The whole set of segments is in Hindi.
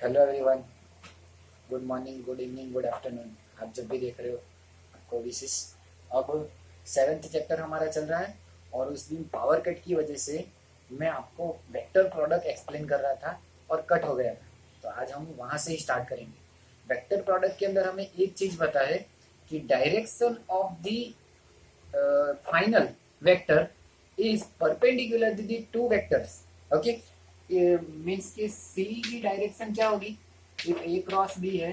Hello everyone, good morning, good evening, good afternoon. आप जब भी देख रहे हो आपको विशेष। अब 7th चैप्टर हमारा चल रहा है और उस दिन पावर कट की वजह से मैं आपको वेक्टर प्रोडक्ट एक्सप्लेन कर रहा था और कट हो गया था। तो आज हम वहाँ से ही स्टार्ट करेंगे। वेक्टर प्रोडक्ट के अंदर हमें एक चीज़ पता है कि direction of the final vector is perpendicular to the two vectors. Okay, means कि सी की डायरेक्शन क्या होगी? इफ ए क्रॉस बी है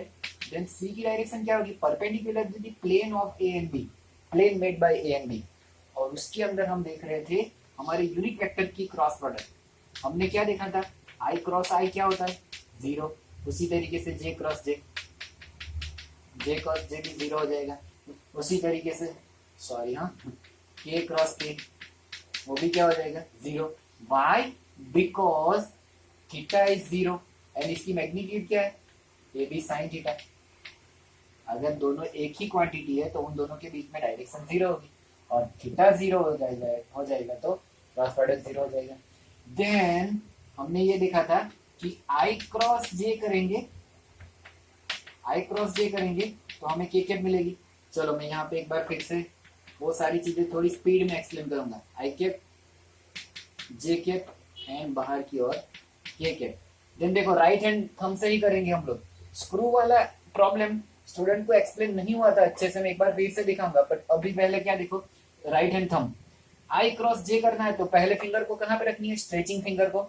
देन सी की डायरेक्शन क्या होगी? Perpendicular to the plane of A and B, plane made by A and B. और उसके अंदर हम देख रहे थे हमारे यूनिट वेक्टर की क्रॉस प्रोडक्ट। हमने क्या देखा था? आई क्रॉस आई क्या होता है? जीरो। उसी तरीके से जे क्रॉस जे, जे क्रॉस जे भी जीरो हो जाएगा। उसी तरीके से सॉरी हाँ, के क्रॉस के वो भी क्या हो जाएगा? Zero. Why? Because theta is zero and इसकी मैग्नीट्यूड क्या है? A B sine theta. अगर दोनों एक ही क्वांटिटी है तो उन दोनों के बीच में डायरेक्शन जीरो होगी और थीटा जीरो हो जाएगा तो क्रॉस प्रोडक्ट जीरो हो जाएगा। देन हमने ये देखा था कि आई क्रॉस जे करेंगे, आई क्रॉस जे करेंगे तो हमें के कैप मिलेगी। चलो मैं यहाँ पे एक बार फिर से वो सारी चीजें थोड़ी स्पीड में एक्सप्लेन करूंगा। आई कैप, जे कैप एंड बाहर की ओर के कैप। देन देखो राइट हैंड थंब से ही करेंगे हम लोग। स्क्रू वाला प्रॉब्लम स्टूडेंट को एक्सप्लेन नहीं हुआ था अच्छे से, मैं एक बार फिर से दिखाऊंगा। बट अभी पहले क्या देखो, राइट हैंड थंब आई क्रॉस जे करना है तो पहले फिंगर को कहाँ पे रखनी है? स्ट्रेचिंग फिंगर को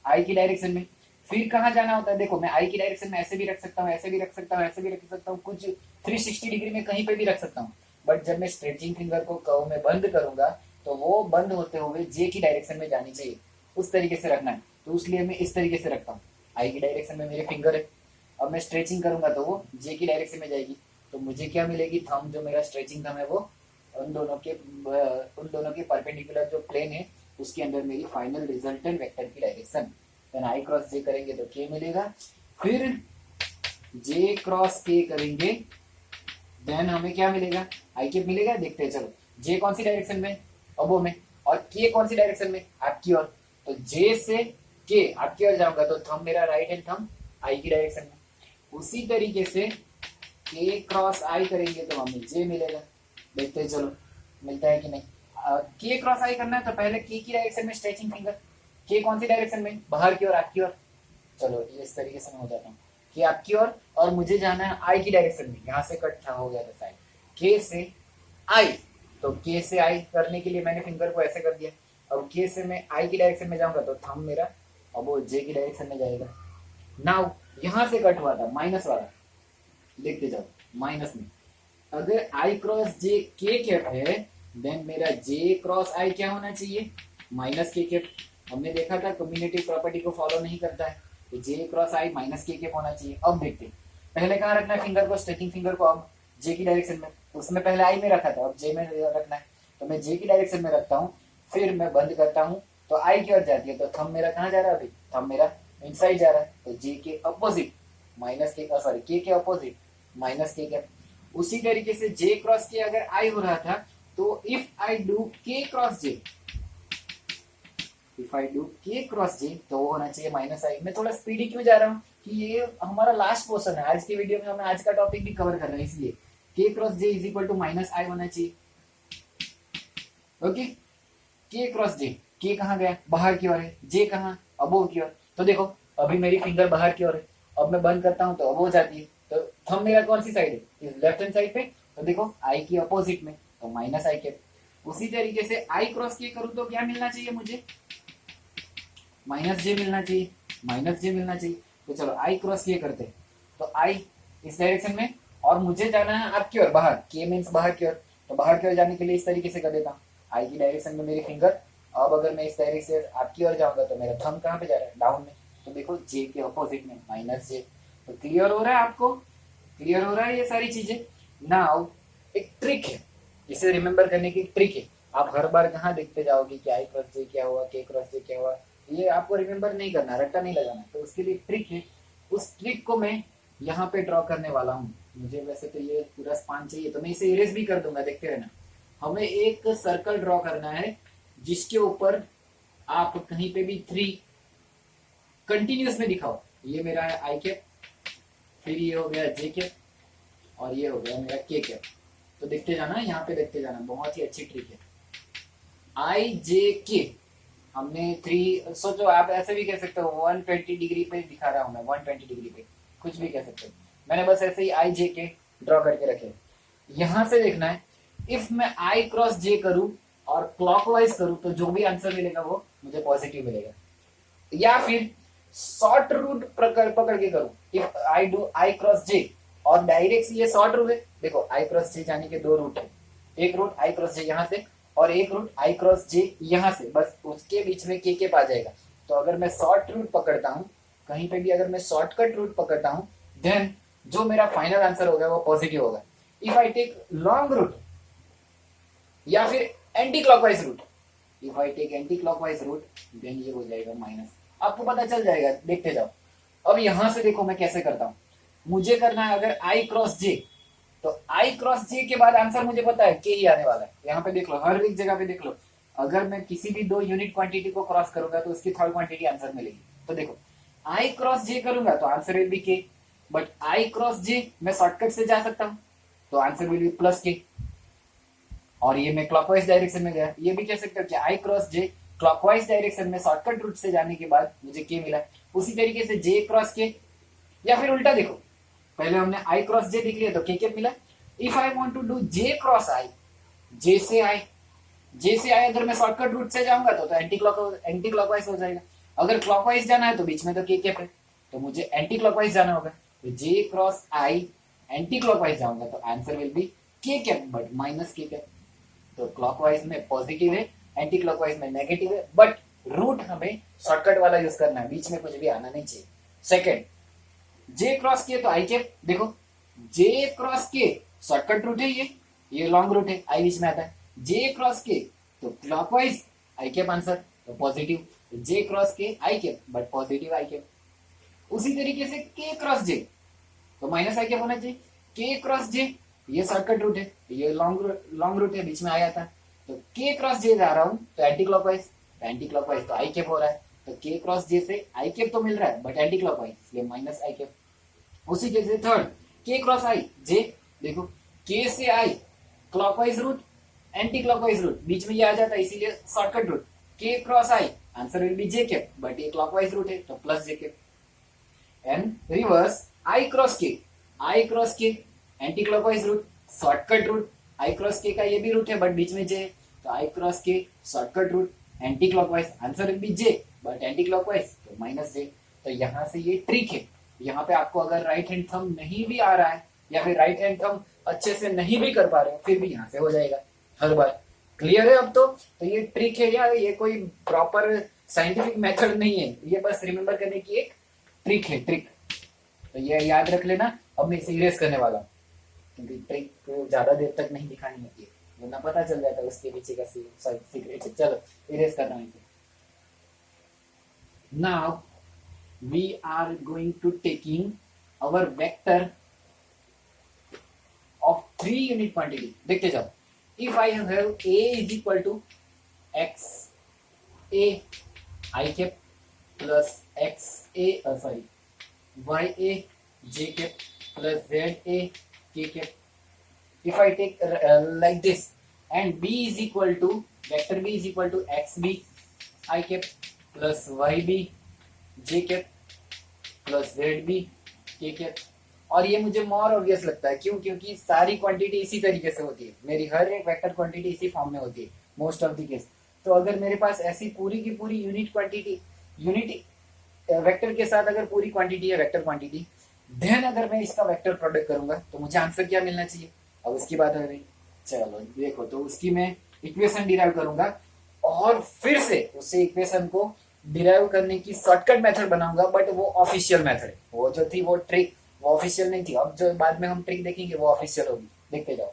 आई की डायरेक्शन में। फिर कहाँ जाना होता है? देखो मैं आई की डायरेक्शन में ऐसे भी रख सकता हूँ, ऐसे भी रख सकता हूँ, ऐसे भी रख सकता हूँ, कुछ 360 डिग्री में कहीं पे भी रख सकता हूँ। बट जब मैं स्ट्रेचिंग फिंगर को कर्व में बंद करूंगा तो वो बंद होते हुए जे की डायरेक्शन में जानी चाहिए, उस तरीके से रखना है। तो इसलिए मैं इस तरीके से रखता हूँ। आई की डायरेक्शन में मेरे फिंगर है, अब मैं स्ट्रेचिंग करूंगा तो वो जे की डायरेक्शन में जाएगी। तो मुझे क्या मिलेगी? थंब, जो मेरा स्ट्रेचिंग थंब है वो उन दोनों के परपेंडिकुलर जो प्लेन है उसके अंदर मेरी फाइनल रिजल्टेंट वेक्टर की डायरेक्शन। देन आई क्रॉस जे करेंगे तो के मिलेगा। फिर जे क्रॉस के करेंगे देन हमें क्या मिलेगा? आई कैप मिलेगा। देखते हैं चलो, जे कौन सी डायरेक्शन में? अबो में। और के कौन सी डायरेक्शन में? आपकी ओर। तो जे से के आपकी ओर जाऊंगा तो थंब मेरा राइट हैंड थंब आई की डायरेक्शन में। उसी तरीके से के क्रॉस आई करेंगे तो हमें जे मिलेगा। देखते हैं चलो मिलता है कि नहीं। के क्रॉस आई करना है तो पहले के की डायरेक्शन में स्ट्रेचिंग फिंगर। के कौन सी डायरेक्शन में? बाहर की ओर, आपकी ओर। चलो ये इस तरीके से मैं हो जाता हूँ कि आपकी ओर, और मुझे जाना है आई की डायरेक्शन में। यहाँ से कट था, हो गया था साइड। के से आई, तो के से आई करने के लिए मैंने फिंगर को ऐसे कर दिया। अब के से मैं आई की डायरेक्शन में जाऊंगा तो थंब मेरा अब वो जे की डायरेक्शन में जाएगा। नाउ यहाँ से कट हुआ था माइनस वाला, देखते जाओ माइनस में। अगर आई क्रॉस जे के कैप है देन मेरा जे क्रॉस आई क्या होना चाहिए? माइनस के कैप। हमने देखा था कम्युनिटी प्रॉपर्टी को फॉलो नहीं करता है, तो जे क्रॉस आई माइनस के कैप होना चाहिए। अब देखते हैं पहले कहाँ रखना है फिंगर को? स्ट्रेचिंग फिंगर को अब जे की डायरेक्शन में। उसमें पहले आई में रखा था, अब जे में रखना है तो मैं जे की डायरेक्शन में रखता हूँ। फिर मैं बंद करता हूँ तो आई की ओर जाती है। तो थंब मेरा कहाँ जा रहा है? अभी थंब मेरा इनसाइड जा रहा है तो जे के अपोजिट माइनस के, सॉरी के अपोजिट माइनस के कैप। उसी तरीके से जे क्रॉस के अगर आई हो रहा था तो इफ आई डू के cross J, if I do के क्रॉस जे तो वो होना चाहिए माइनस आई। मैं थोड़ा स्पीडी क्यों जा रहा हूँ कि ये हमारा लास्ट पोर्शन है आज की वीडियो में, हमें आज का टॉपिक भी कवर कर रहे हैं, इसलिए k cross j is equal to minus i होना चाहिए। ओके, के क्रॉस जे, के कहाँ गया? बाहर की ओर है। जे कहाँ? अबोव की ओर। तो देखो अभी मेरी फिंगर बाहर की ओर है, अब मैं बंद करता हूँ तो अबोव जाती है। तो थंब मेरा कौन सी साइड है? लेफ्ट हैंड साइड पे। तो देखो आई की अपोजिट में तो माइनस आई के। उसी तरीके से आई क्रॉस के करूँ तो क्या मिलना चाहिए मुझे? माइनस जे मिलना चाहिए, माइनस जे मिलना चाहिए। तो चलो आई क्रॉस के करते हैं तो आई इस डायरेक्शन में और मुझे जाना है आपकी ओर, बाहर। के मीन्स बाहर की ओर, तो बाहर की ओर जाने के लिए इस तरीके से कर देता हूँ। आई की डायरेक्शन में मेरी फिंगर। अब अगर मैं इस डायरेक्शन से आपकी ओर जाऊंगा तो मेरा थंब कहाँ पे जा रहा है? डाउन में। तो देखो जे के अपोजिट में माइनस जे। तो क्लियर हो रहा है आपको? क्लियर हो रहा है ये सारी चीजें? नाउ एक ट्रिक है, इसे रिमेम्बर करने की ट्रिक है। आप हर बार कहाँ देखते जाओगे कि आई क्रॉस जे क्या हुआ, के क्रॉस जे क्या हुआ, ये आपको रिमेम्बर नहीं करना, रट्टा नहीं लगाना। तो उसके लिए ट्रिक है, उस ट्रिक को मैं यहाँ पे ड्रॉ करने वाला हूँ। मुझे वैसे तो ये पूरा स्पान चाहिए तो मैं इसे इरेज भी कर दूंगा, देखते रहना। हमें एक सर्कल ड्रॉ करना है जिसके ऊपर आप कहीं पे भी 3 कंटिन्यूस में दिखाओ। ये मेरा है आई कैप, फिर ये हो गया जे कैप और ये हो गया मेरा के कैप। तो देखते जाना, यहाँ पे देखते जाना, बहुत ही अच्छी ट्रिक है। आई जे के हमने 3, सोचो आप ऐसे भी कह सकते हो 120 डिग्री पे दिखा रहा हूँ मैं, 120 डिग्री पे कुछ भी कह सकते हो। मैंने बस ऐसे ही आई जे के ड्रॉ करके रखे। यहां से देखना है, इफ मैं आई क्रॉस जे करूं और क्लॉकवाइज करूं तो जो भी आंसर मिलेगा वो मुझे पॉजिटिव मिलेगा। या फिर शॉर्ट रूट पकड़ के करूं, if I do i cross j और डायरेक्ट ये शॉर्ट रूट है। देखो आई क्रॉस जे जाने के 2 रूट है, एक रूट आई क्रॉस जे यहाँ से और एक रूट आई क्रॉस जे यहाँ से, बस उसके बीच में के पा जाएगा। तो अगर मैं शॉर्ट रूट पकड़ता हूँ कहीं पे भी, अगर मैं शॉर्टकट रूट पकड़ता हूँ, देन जो मेरा फाइनल आंसर होगा वो पॉजिटिव होगा। If I take long route या फिर anti clockwise route, if I take anti clockwise route then ये हो जाएगा माइनस। आपको पता चल जाएगा, देखते जाओ। अब यहां से देखो मैं कैसे करता हूं। मुझे करना है अगर आई क्रॉस जे, तो आई क्रॉस जे के बाद आंसर मुझे पता है के ही आने वाला है। यहाँ पे देख लो, हर एक जगह पे देख लो, अगर मैं किसी भी 2 यूनिट क्वांटिटी को क्रॉस करूंगा तो उसकी थर्ड क्वांटिटी आंसर मिलेगी। तो देखो आई क्रॉस जे करूंगा तो आंसर विल बी के, बट आई क्रॉस जे मैं शॉर्टकट से जा सकता हूं तो आंसर विल बी प्लस के। और ये मैं क्लॉकवाइज डायरेक्शन में गया, ये भी कह सकते हो कि आई क्रॉस जे क्लॉकवाइज डायरेक्शन में शॉर्टकट रूट से जाने के बाद मुझे के मिला। उसी तरीके से जे क्रॉस के, या फिर उल्टा देखो, पहले हमने आई क्रॉस जे देख लिया तो के मिला। If I want to do j cross I, j से आई अगर मैं शॉर्टकट रूट से जाऊंगा तो एंटी क्लॉकवाइज हो जाएगा। अगर क्लॉकवाइज जाना है तो बीच में तो के है, तो मुझे एंटी क्लॉकवाइज जाना होगा। तो जे क्रॉस आई एंटी क्लॉकवाइज जाऊंगा तो answer will B K cap but minus के कैप। तो क्लॉकवाइज में पॉजिटिव है, एंटी क्लॉकवाइज में नेगेटिव है, बट रूट हमें शॉर्टकट वाला यूज करना है, बीच में कुछ भी आना नहीं चाहिए। सेकेंड, जे क्रॉस के तो आई कैप, देखो जे क्रॉस के शॉर्टकट रूट है, ये लॉन्ग रूट है, आई बीच में आता है। जे क्रॉस के तो क्लॉकवाइज आई कैप आंसर, तो positive. J cross k i cap but positive i cap. उसी तरीके से के क्रॉस जे तो माइनस आई कैप होना चाहिए। के क्रॉस जे ये शॉर्टकट रूट है, ये लॉन्ग रूट है, बीच में आया था। तो के क्रॉस जे जा रहा हूं तो एंटी क्लॉकवाइज तो आई कैप हो रहा है। तो के क्रॉस जे से आई कैप तो मिल रहा है बट एंटी क्लॉकवाइज, इसलिए माइनस आई कैप। उसी जैसे थर्ड, के क्रॉस आई जे, देखो के से I clockwise route anti clockwise route, बीच में ये आ जाता है इसीलिए shortcut route. K cross I answer will be J cap but ये क्लॉकवाइज रूट है तो plus J cap. And reverse, I cross K anti clockwise route, shortcut route, I cross K का ये भी रूट है बट बीच में जे है, तो I cross K shortcut route anti clockwise, answer will be J but anti clockwise तो माइनस जे। तो यहाँ से ये ट्रिक है। यहाँ पे आपको अगर राइट हैंड थंब नहीं भी आ रहा है या फिर राइट हैंड थंब अच्छे से नहीं भी कर पा रहे हो, फिर भी यहाँ से हो जाएगा हर बार। क्लियर है अब तो ये ट्रिक है यार, ये कोई प्रॉपर साइंटिफिक मेथड नहीं है, ये बस रिमेम्बर करने की एक ट्रिक है, ट्रिक। तो ये याद रख लेना। अब मैं इसे इरेज करने वाला हूँ क्योंकि ट्रिक को ज्यादा देर तक नहीं दिखानी होती है, वरना पता चल जाता है उसके पीछे का सीक्रेट है। चलो इरेज कर रहा हूँ इसे। Now we are going to taking our vector of 3 unit quantity। देखते जाओ, if I have a is equal to x a I cap plus x a y a j cap plus z a k cap, if I take like this, and b is equal to vector b is equal to x b I cap plus y b j cap plus Z B K cap. और ये मुझे मोर ऑब्वियस लगता है, क्यों? क्योंकि सारी क्वांटिटी इसी तरीके से होती है, मेरी हर एक वेक्टर क्वांटिटी इसी फॉर्म में होती है मोस्ट ऑफ द केस। तो अगर मेरे पास ऐसी पूरी की पूरी यूनिट क्वांटिटी, यूनिट वेक्टर के साथ अगर पूरी क्वांटिटी है वेक्टर क्वांटिटी, देन अगर मैं इसका वेक्टर प्रोडक्ट करूंगा तो मुझे आंसर क्या मिलना चाहिए? अब उसकी बात हो रही, चलो देखो, तो उसकी मैं इक्वेशन डिराइव करूंगा और फिर से उसे इक्वेशन को डिराइव करने की शॉर्टकट मेथड बनाऊंगा, बट वो ऑफिशियल मेथड है। वो जो थी वो ट्रिक वो ऑफिशियल नहीं थी, अब जो बाद में हम ट्रिक देखेंगे वो ऑफिशियल होगी, देखते जाओ।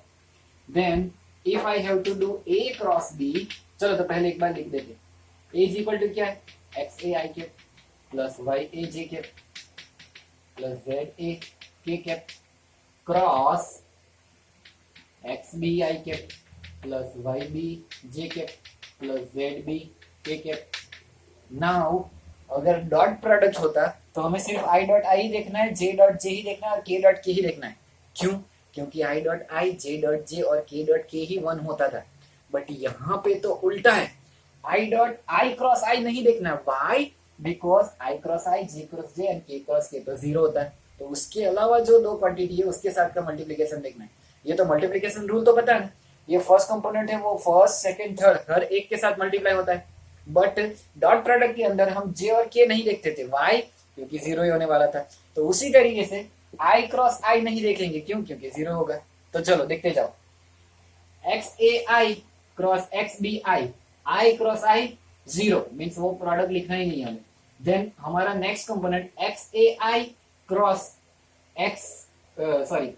Then if I have to do A cross B, चलो तो पहले एक बार लिख देते, ए इज इक्वल टू क्या है, X A I cap plus Y A J cap plus Z A K cap cross X B I cap plus Y B J cap plus Z B K cap. Now अगर डॉट प्रोडक्ट होता तो हमें सिर्फ आई डॉट आई देखना है, जे डॉट जे ही देखना है और के डॉट के ही देखना है। क्यों? क्योंकि I dot I, J dot J और के डॉट के ही 1 होता था। बट यहाँ पे तो उल्टा है, आई डॉट आई क्रॉस आई नहीं देखना है। Why? Because I cross I, J cross J and K cross के तो 0 होता है। तो उसके अलावा जो दो क्वांटिटी है उसके साथ का मल्टीप्लीकेशन देखना है। ये तो मल्टीप्लीकेशन रूल तो पता है, ये फर्स्ट कंपोनेंट है वो फर्स्ट सेकंड थर्ड हर एक के साथ मल्टीप्लाई होता है। बट डॉट प्रोडक्ट के अंदर हम जे और के नहीं देखते थे। वाई? क्योंकि 0 ही होने वाला था। तो उसी तरीके से आई क्रॉस आई नहीं देखेंगे। क्यों? क्योंकि 0 होगा। तो चलो देखते जाओ, X A I cross X B I, I cross I 0 means वो प्रोडक्ट लिखना ही नहीं है हमें। देन हमारा next component X A I cross X sorry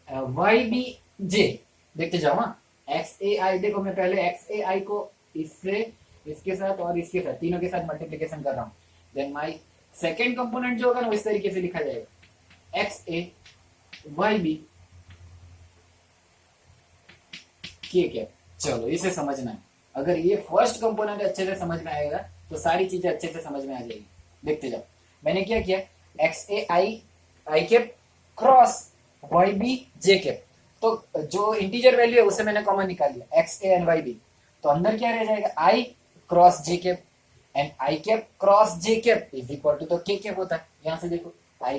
Y B J, देखते जाओ। हाँ, एक्स ए आई देखो, मैं पहले एक्स ए आई को इससे इसके साथ और इसके साथ तीनों के साथ मल्टीप्लीकेशन कर रहा हूँ। देन माई सेकेंड कंपोनेंट जो होगा ना इस तरीके से लिखा जाएगा, एक्स ए वाई बी के क्या। चलो इसे समझना है। अगर ये फर्स्ट कंपोनेंट अच्छे से समझ में आएगा तो सारी चीजें अच्छे से समझ में आ जाएगी। देखते जाओ, मैंने क्या किया, X A I I cap cross Y B J cap. तो जो इंटीजर वैल्यू है उसे मैंने कॉमन निकाल लिया, X A and Y B. तो अंदर क्या रह जाएगा, I cross J cap and I cap cross J cap is equal to तो के कैप होता है। यहां से देखो, I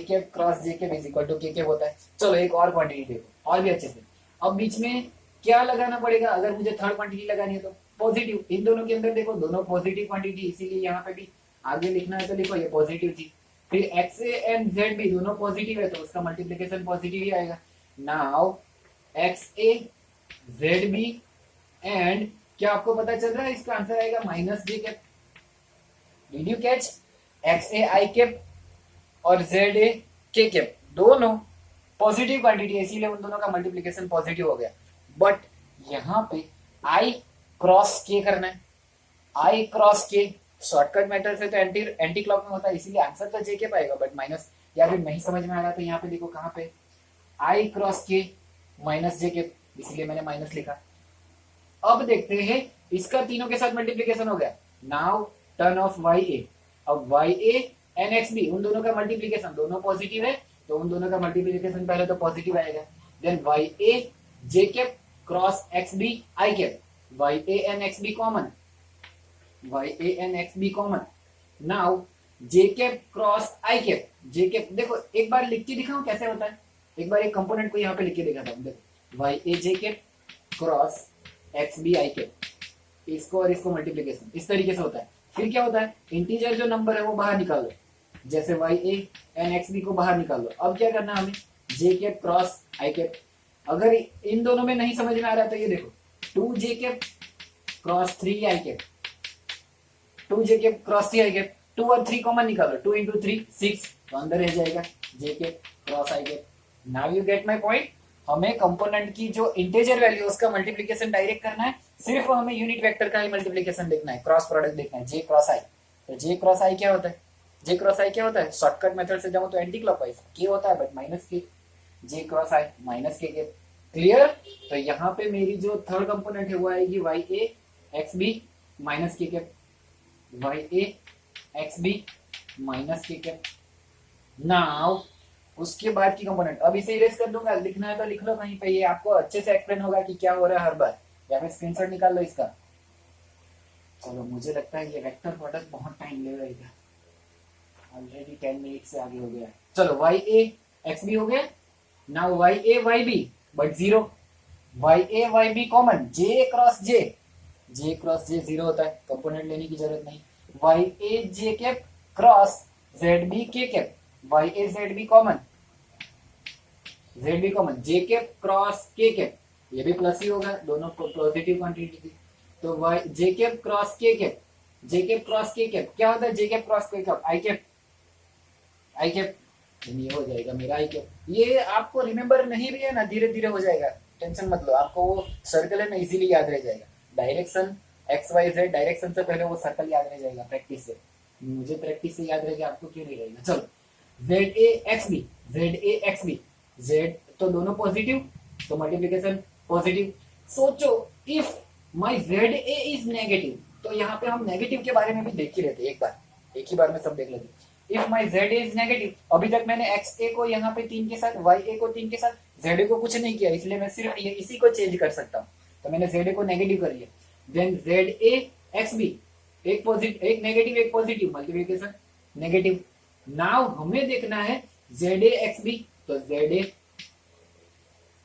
cap cross J cap is equal to K cap होता है। चलो एक और क्वांटिटी देखो और भी अच्छे से। अब बीच में क्या लगाना पड़ेगा, अगर मुझे थर्ड क्वांटिटी लगानी है तो पॉजिटिव। इन दोनों के अंदर देखो दोनों पॉजिटिव क्वांटिटी, इसीलिए यहाँ पे भी आगे लिखना है तो लिखो ये पॉजिटिव थी। फिर एक्स ए एंड जेड भी दोनों पॉजिटिव है तो उसका मल्टीप्लीकेशन पॉजिटिव ही आएगा। Now X A Z B and क्या आपको पता चल रहा है, इसका आंसर आएगा minus J cap. Did you catch? X A I cap और जेड ए के कैप दोनों पॉजिटिव क्वांटिटी है, इसीलिए उन दोनों का मल्टीप्लीकेशन पॉजिटिव हो गया। बट यहाँ पे आई क्रॉस के करना है, आई क्रॉस के शॉर्टकट मेथड से तो एंटी क्लॉक में होता है, इसीलिए आंसर तो जे के पाएगा बट माइनस। या फिर नहीं समझ में आ रहा तो यहाँ पे देखो कहाँ पे, आई क्रॉस के माइनस जे के, इसलिए मैंने माइनस लिखा। अब देखते हैं इसका तीनों के साथ मल्टीप्लीकेशन हो गया। Now turn of Y A. अब Y A and X B उन दोनों का मल्टीप्लीकेशन, दोनों पॉजिटिव है तो उन दोनों का मल्टीप्लीकेशन पहले तो पॉजिटिव आएगा। Then Y A J cap cross X B I cap, Y A and X B common, Y A and X B common. Now J cap cross I cap, J cap देखो एक बार लिख के दिखाऊं कैसे होता है, एक बार एक कंपोनेंट को यहाँ पे लिख के दिखाता हूँ। देखो Y A J cap cross X B I cap, इसको और इसको मल्टीप्लीकेशन इस तरीके से होता है। फिर क्या होता है, इंटीजर जो नंबर है वो बाहर निकाल लो, जैसे Y A and X B को बाहर निकाल लो। अब क्या करना है हमें, J cap cross I cap. अगर इन दोनों में नहीं समझ में आ रहा तो ये देखो, 2 जे कैप क्रॉस 3 आई कैप, 2 जे कैप क्रॉस 3 आई कैप, 2 और 3 कॉमन निकालो, 2 इंटू 3 6, तो अंदर रह जाएगा J cap cross I cap. Now you get my point. हमें कंपोनेंट की जो इंटीजर वैल्यू उसका मल्टीप्लीकेशन डायरेक्ट करना है, सिर्फ हमें यूनिट वेक्टर का ही मल्टीप्लीकेशन देखना है, क्रॉस प्रोडक्ट देखना है, जे क्रॉस आई। तो जे क्रॉस आई क्या होता है, जे क्रॉस आई क्या होता है, शॉर्टकट मेथड से जाऊं तो एंटी क्लॉकवाइज के होता है बट माइनस के, जे क्रॉस आई माइनस के। क्लियर? तो यहाँ पे मेरी जो थर्ड कंपोनेंट है वो आएगी वाई ए एक्स बी माइनस के कैप, वाई ए एक्स बी माइनस के कैप। नाउ उसके बाद की कंपोनेंट, अब इसे इरेज कर दूंगा, लिखना है तो लिख लो कहीं पे, ये आपको अच्छे से एक्सप्लेन होगा कि क्या हो रहा है हर बार, या फिर स्क्रीनशॉट निकाल लो इसका। चलो मुझे लगता है ये वेक्टर प्रोडक्ट बहुत टाइम ले रहेगा, ऑलरेडी 10 मिनट से आगे हो गया। चलो वाई ए एक्स बी हो गया। Now Y A Y B but 0, Y A Y B common, J cross J, J cross J 0 होता है, कंपोनेंट लेने की जरूरत नहीं। Y A J cap cross Z B K cap, Y A Z B common, Z B common, J cap cross K cap, ये भी प्लस ही होगा, दोनों पॉजिटिव क्वांटिटी थी। तो वाई जे cap cross K cap, J cap cross K cap क्या होता है, जे कैप क्रॉस के कैप आई कैप, आई कैप ये हो जाएगा मेरा आई कैप। ये आपको रिमेम्बर नहीं भी है ना, धीरे धीरे हो जाएगा, टेंशन मत लो, आपको वो सर्कल है ना इजीली याद रह जाएगा। Direction X Y Z, direction से पहले वो सर्कल याद रह जाएगा प्रैक्टिस से, मुझे प्रैक्टिस से याद रहेगा, आपको क्यों नहीं रहेगा। चलो Z A X B, Z A X B, Z तो दोनों पॉजिटिव तो मल्टीप्लीकेशन पॉजिटिव। सोचो if my Z A is negative तो यहाँ पे हम नेगेटिव के बारे में भी देख ही लेते एक ही बार में सब देख लेते। If my Z is negative, अभी तक मैंने एक्स ए को यहाँ पे 3 के साथ, वाई ए को 3 के साथ, जेड ए को कुछ नहीं किया, इसलिए मैं सिर्फ ये इसी को चेंज कर सकता हूँ। तो मैंने जेड ए को नेगेटिव कर लिया, then Z A X B, एक पॉजिटिव एक नेगेटिव एक पॉजिटिव, मल्टीप्लिकेशन नेगेटिव। नाउ हमें देखना है जेड ए एक्स बी, तो जेड ए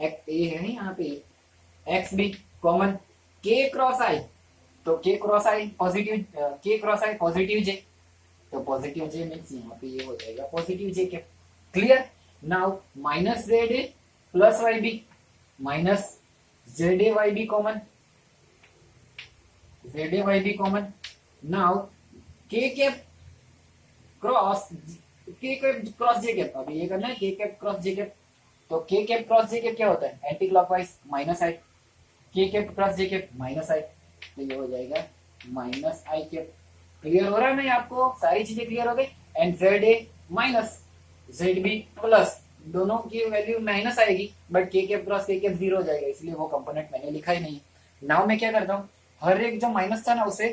है यहाँ पे X B common, K cross I, तो K cross I positive, K cross I positive J, तो पॉजिटिव जे मीन्स यहाँ पे ये हो जाएगा पॉजिटिव जे के। Clear. Now minus Z A plus Y B, minus Z A Y B common, Z A Y B common. Now K cap cross, K cap cross J cap, अभी ये करना है के कैप क्रॉस जे कैप, तो K cap cross J cap क्या होता है, एंटी क्लॉकवाइज माइनस आई, के cap cross J cap minus आई, तो ये हो जाएगा माइनस आई कैप। क्लियर हो रहा है ना आपको, सारी चीजें क्लियर हो गई। And Z A minus Z B plus, दोनों की वैल्यू माइनस आएगी, but K cap cross K cap zero हो जाएगा, इसलिए वो कंपोनेंट मैंने लिखा ही नहीं। नाउ मैं क्या करता हूँ, हर एक जो माइनस था ना उसे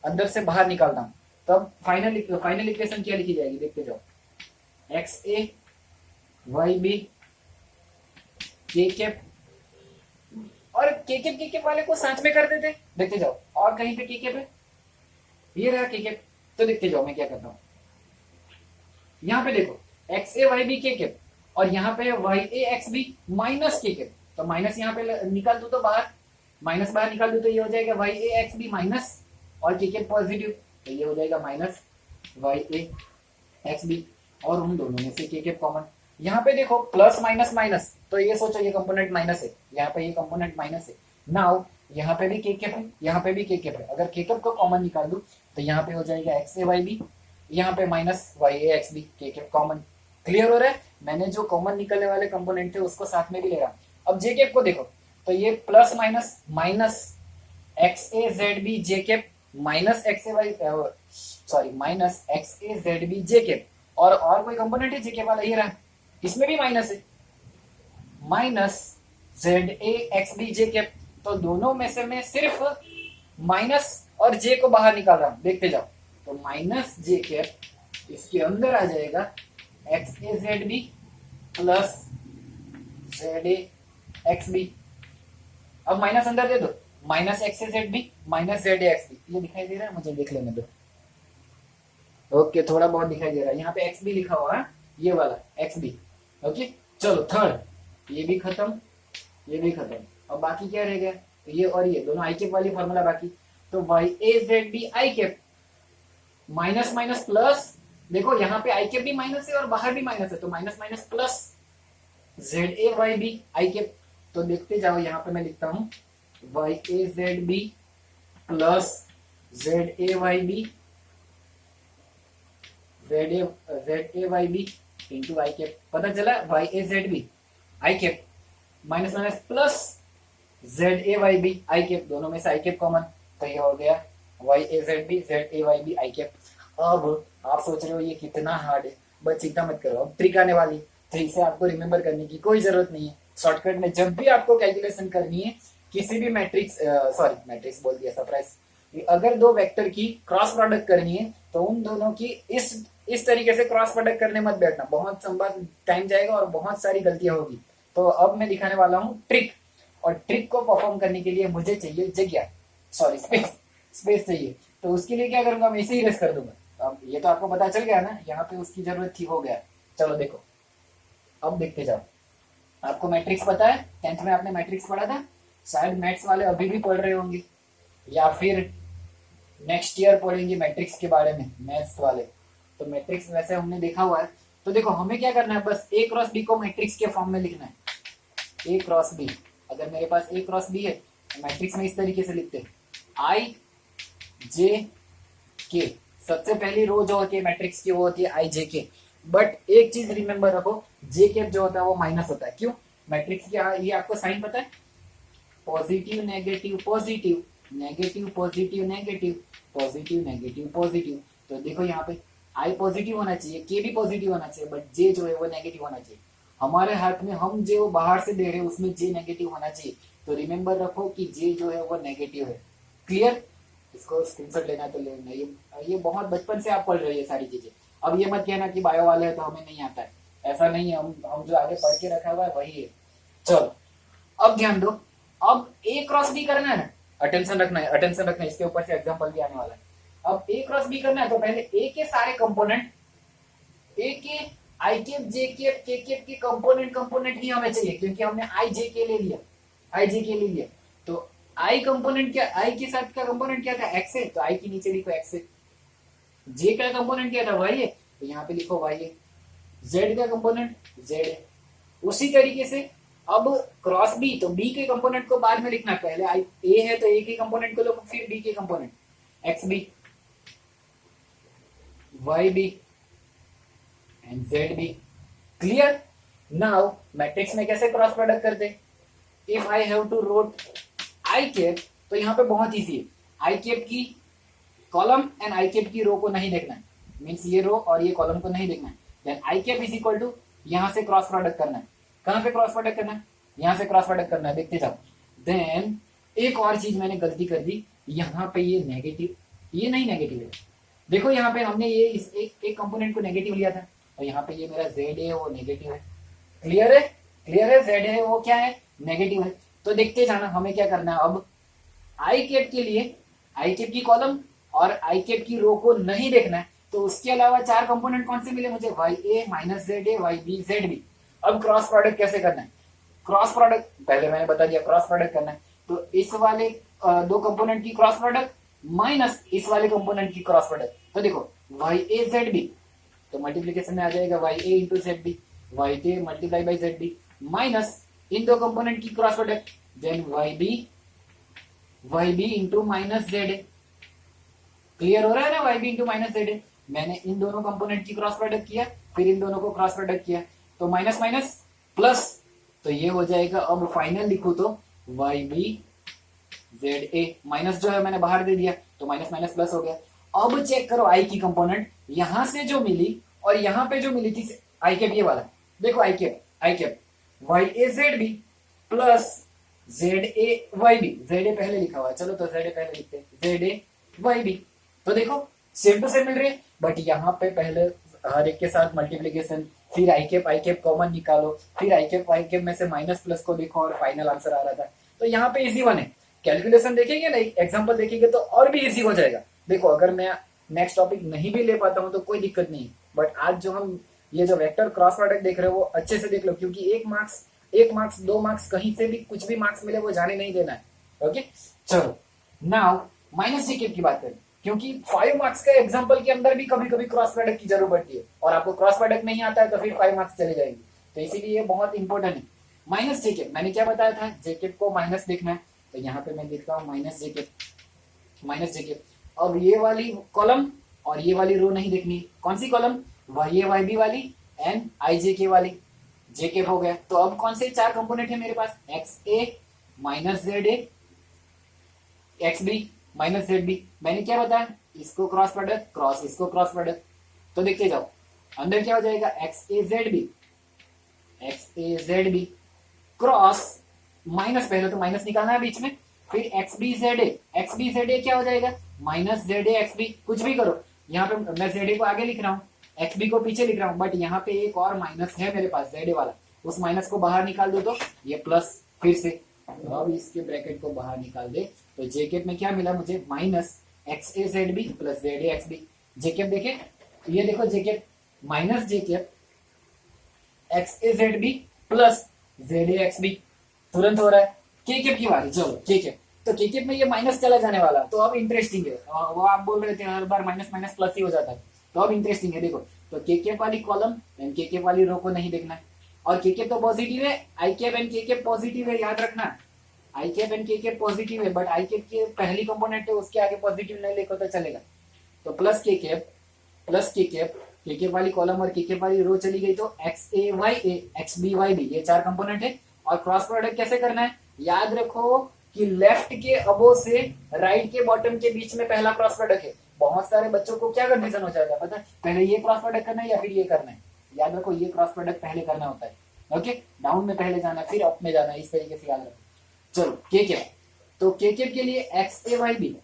अंदर से बाहर निकालता हूँ, तब फाइनल इक्वेशन क्या लिखी जाएगी, देखते जाओ, X A Y B K cap, और के कैप वाले को साथ में कर देते, देखते जाओ, और कहीं पे के कैप है, ये रहा के कैप, तो देखते जाओ मैं क्या करता हूँ। यहाँ पे देखो x A Y B K cap, और यहाँ पे वाई ए एक्स बी माइनस के कैप, तो माइनस यहाँ पे निकाल दो तो बाहर, माइनस बाहर निकाल दो तो ये हो जाएगा वाई ए एक्स बी माइनस, और के कैप पॉजिटिव, तो ये हो जाएगा माइनस वाई ए एक्स बी, और उन दोनों में से के कैप कॉमन। यहाँ पे देखो प्लस माइनस माइनस, तो ये सोचो ये कंपोनेंट माइनस है, यहाँ पे ये कंपोनेंट माइनस है। नाउ यहाँ पे भी के कैप है, यहाँ पे भी के कैप है, अगर के कैप को कॉमन निकाल दूं तो यहाँ पे हो जाएगा एक्स ए वाई बी, यहाँ पे माइनस वाई ए X B, K cap common. Clear हो रहा है, मैंने जो कॉमन निकलने वाले कंपोनेंट थे उसको साथ में भी ले रहा हूँ। अब जे कैप को देखो, तो ये plus minus minus X A Z B J cap minus X A Y, sorry minus X A Z B J cap, और कोई कंपोनेंट है जे कैप वाला, ये रहा, इसमें भी माइनस है, minus Z A X B J cap, तो दोनों में से मैं सिर्फ माइनस और जे को बाहर निकाल रहा हूं, देखते जाओ, तो माइनस जे कैप इसके अंदर आ जाएगा X A Z B plus Z A X B. अब माइनस अंदर दे दो, minus X A Z B minus Z A X B, ये दिखाई दे रहा है, मुझे देख लेने दो। ओके, थोड़ा बहुत दिखाई दे रहा है, यहाँ पे एक्स बी लिखा हुआ है, ये वाला एक्स बी। ओके, चलो थर्ड, ये भी खत्म, ये भी खत्म। अब बाकी क्या रह गया, तो ये और ये दोनों आई कैप वाली फॉर्मूला बाकी, तो Y A Z B I cap minus minus plus, देखो यहाँ पे आई कैप भी माइनस है और बाहर भी माइनस है, तो minus minus plus Z A Y B I cap, तो देखते जाओ, यहाँ पे मैं लिखता हूँ Y A Z B plus Z A Y B, Z A Y B into I cap, पता चला Y A Z B I cap minus minus plus Z A Y B I cap, दोनों में से आई कैप कॉमन, तो ये हो गया Y A Z B Z A Y B I cap. अब आप सोच रहे हो ये कितना हार्ड है, बस चिंता मत करो, अब ट्रिक आने वाली, तो इसे आपको रिमेम्बर करने की कोई जरूरत नहीं है। शॉर्टकट में जब भी आपको कैलकुलेशन करनी है किसी भी मैट्रिक्स, सॉरी मैट्रिक्स बोल दिया, सरप्राइज, अगर दो वेक्टर की क्रॉस प्रोडक्ट करनी है तो उन दोनों की इस तरीके से क्रॉस प्रोडक्ट करने मत बैठना, बहुत संभाल टाइम जाएगा और बहुत सारी गलतियां होगी। तो अब मैं दिखाने वाला हूँ ट्रिक, और ट्रिक को परफॉर्म करने के लिए मुझे चाहिए जगह, सॉरी स्पेस चाहिए, तो उसके लिए क्या करूंगा, मैं इसे ही रेस कर दूंगा। अब ये तो आपको पता चल गया ना, यहाँ पे उसकी जरूरत थी, हो गया। चलो देखो, अब देखते जाओ, आपको मैट्रिक्स पता है, 10th में आपने मैट्रिक्स पढ़ा था, शायद मैथ्स वाले अभी भी पढ़ रहे होंगे, या फिर नेक्स्ट ईयर पढ़ेंगे मैट्रिक्स के बारे में मैथ्स वाले, तो मैट्रिक्स वैसे हमने देखा हुआ है। तो देखो हमें क्या करना है, बस ए क्रॉस बी को मैट्रिक्स के फॉर्म में लिखना है, ए क्रॉस बी, अगर मेरे पास ए क्रॉस बी है तो मैट्रिक्स में इस तरीके से लिखते हैं, आई जे के, सबसे पहली रो जो होती है मैट्रिक्स की वो होती है आई जे के, बट एक चीज रिमेंबर रखो, जे के जो होता है वो माइनस होता है, क्यों, मैट्रिक्स की ये आपको साइन पता है, positive negative positive, negative positive negative, positive negative positive, तो देखो यहाँ पे आई पॉजिटिव होना चाहिए, के भी पॉजिटिव होना चाहिए, बट जे जो है वो नेगेटिव होना चाहिए। हमारे हाथ में हम जो बाहर से दे रहे हैं उसमें जे नेगेटिव होना चाहिए, तो रिमेंबर रखो कि जे जो है वो नेगेटिव है। क्लियर, इसको स्क्रीनशॉट लेना है तो लेना। ये बहुत बचपन से आप पढ़ रहे हो ये सारी चीजें। अब ये मत कहना कि बायो वाले हैं तो हमें नहीं आता है, ऐसा नहीं है। हम जो आगे पढ़ के रखा हुआ है वही है। चलो अब ध्यान दो, अब ए क्रॉस बी करना है ना, अटेंशन रखना है, अटेंशन रखना है, इसके ऊपर से एग्जांपल भी आने वाला है। अब ए क्रॉस बी करना है तो पहले ए के सारे कंपोनेंट, ए के आई केप जे केप के केप के कंपोनेंट ही हमें चाहिए, क्योंकि हमने आई जे के ले लिया, आई जे के ले लिया। तो आई कंपोनेंट क्या, आई के साथ का कंपोनेंट क्या था, एक्स है, तो आई के नीचे लिखो एक्स है। जे का कंपोनेंट क्या था, वाई है, तो यहाँ पे लिखो वाई है। जेड का कंपोनेंट जेड है। उसी तरीके से अब क्रॉस बी, तो बी के कंपोनेंट को बाद में लिखना, पहले आई ए है तो ए के कंपोनेंट को लो, फिर बी के component, X B Y B and Z B. Clear. Now matrix में कैसे क्रॉस प्रोडक्ट करते, if I have to wrote I cap, तो यहाँ पे बहुत इजी है, आई केप की कॉलम एंड आई केप की रो को नहीं देखना है, मीन्स ये रो और ये कॉलम को नहीं देखना है। Then I cap is equal to, यहाँ से क्रॉस प्रोडक्ट करना है, कहां पे क्रॉस प्रोडक्ट करना है, यहाँ से क्रॉस प्रोडक्ट करना है, देखते जाओ। देन एक और चीज मैंने गलती कर दी, यहाँ पे ये नेगेटिव, ये नहीं नेगेटिव है, देखो यहाँ पे हमने ये इस एक कंपोनेंट को नेगेटिव लिया था, और यहाँ पे ये मेरा जेड है वो नेगेटिव है। क्लियर है, क्लियर है, जेड है वो क्या है, नेगेटिव है। तो देखते जाना हमें क्या करना है। अब आई केप के लिए आई केप की कॉलम और आई केप की रो को नहीं देखना है, तो उसके अलावा चार कंपोनेंट कौन से मिले मुझे, Y A minus Z A Y B Z B. अब क्रॉस प्रोडक्ट कैसे करना है, क्रॉस प्रोडक्ट पहले मैंने बता दिया, क्रॉस प्रोडक्ट करना है तो इस वाले दो कंपोनेंट की क्रॉस प्रोडक्ट माइनस इस वाले कंपोनेंट की क्रॉस प्रोडक्ट। तो देखो वाई ए जेड बी, तो मल्टीप्लीकेशन में आ जाएगा Y A into Z B, Y A multiply by Z B, minus इन दो कंपोनेंट की cross product, then Y B into minus Z A. Clear हो रहा है ना, Y B into minus Z A. मैंने इन दोनों कंपोनेंट की क्रॉस प्रोडक्ट किया, फिर इन दोनों को क्रॉस प्रोडक्ट किया, तो माइनस माइनस प्लस, तो ये हो जाएगा। अब फाइनल लिखो तो Y B Z A, minus जो है मैंने बाहर दे दिया, तो माइनस माइनस प्लस हो गया। अब चेक करो आई की कंपोनेंट, यहां से जो मिली और यहां पे जो मिली थी आई कैप, ये वाला देखो I cap Y A Z B plus Z A Y B, Z A पहले लिखा हुआ है, चलो तो जेड ए पहले लिखते हैं, जेड ए वाई बी। तो देखो सेम टू सेम मिल रही है, बट यहाँ पे पहले हर एक के साथ मल्टीप्लीकेशन, फिर आई कैप कॉमन निकालो, फिर आई कैप में से माइनस प्लस को देखो और फाइनल आंसर आ रहा था। तो यहाँ पे इजी वन है, कैलकुलेशन देखेंगे ना, एग्जांपल देखेंगे तो और भी इजी हो जाएगा। देखो अगर मैं नेक्स्ट टॉपिक नहीं भी ले पाता हूँ तो कोई दिक्कत नहीं, बट आज जो हम ये जो वेक्टर क्रॉस प्रोडक्ट देख रहे हो वो अच्छे से देख लो, क्योंकि एक मार्क्स 2 मार्क्स कहीं से भी कुछ भी मार्क्स मिले वो जाने नहीं देना है। ओके चलो नाउ माइनस जी की बात करें, क्योंकि 5 मार्क्स के एग्जांपल के अंदर भी कभी कभी क्रॉस प्रोडक्ट की जरूरत पड़ती है, और आपको क्रॉस प्रोडक्ट नहीं आता है तो फिर 5 मार्क्स चले जाएंगे, तो इसीलिए ये बहुत इंपॉर्टेंट है। माइनस जेकेप मैंने क्या बताया था, जेकेप को माइनस देखना है, तो यहाँ पे मैं लिखता हूँ माइनस जेकेप। अब ये वाली कॉलम और ये वाली रो नहीं देखनी, कौन सी column, Y A Y B वाली एंड आई जे के वाली, जेकेप हो गया। तो अब कौन से चार कंपोनेंट है मेरे पास, X A minus Z A X B minus Z B. मैंने क्या बताया, इसको क्रॉस प्रोडक्ट क्रॉस इसको क्रॉस प्रोडक्ट, तो देखते जाओ अंदर क्या हो जाएगा, X A Z B cross minus, पहले तो माइनस निकालना है बीच में, फिर एक्स बी जेड ए क्या हो जाएगा, minus Z A X B. कुछ भी करो, यहाँ पे मैं जेड ए को आगे लिख रहा हूँ, एक्स बी को पीछे लिख रहा हूँ, बट यहाँ पे एक और माइनस है मेरे पास जेड ए वाला, उस माइनस को बाहर निकाल दो तो ये प्लस फिर से, अब इसके ब्रैकेट को बाहर निकाल दे तो जेकेप में क्या मिला मुझे, minus X A Z B plus Z A X B. J cap देखे, ये देखो J cap minus J cap X A Z B plus Z A X B, तुरंत हो रहा है। केकेप की बारी, चलो केकेप, तो केकेप में ये माइनस चला जाने वाला, तो अब इंटरेस्टिंग है, वो आप बोल रहे थे हर बार माइनस माइनस प्लस ही हो जाता है, तो अब इंटरेस्टिंग है। देखो तो केकेप वाली कॉलम एंड केकेप वाली रो को नहीं देखना है, और केकेप तो पॉजिटिव है, आई कैप एंड केकेप पॉजिटिव है, याद रखना आई कैप एंड केकेप पॉजिटिव है, बट आई कैप के पहली कंपोनेंट है उसके आगे पॉजिटिव नहीं लिखो तो चलेगा। तो प्लस केकेप केकेप वाली कॉलम और केकेप वाली रो चली गई, तो X A Y A X B Y B ये चार कंपोनेंट है। और क्रॉस प्रोडक्ट कैसे करना है, याद रखो कि लेफ्ट के अबो से राइट के बॉटम के बीच में पहला क्रॉस प्रोडक्ट है। बहुत सारे बच्चों को क्या कंफ्यूजन हो जाता है पता है, पहले ये क्रॉस प्रोडक्ट करना है या फिर ये करना है, याद रखो ये क्रॉस प्रोडक्ट पहले करना होता है। ओके डाउन में पहले जाना फिर अप में जाना, इस तरीके से याद रखो। चलो केकेप, तो केकेप के लिए एक्स ए वाई बी,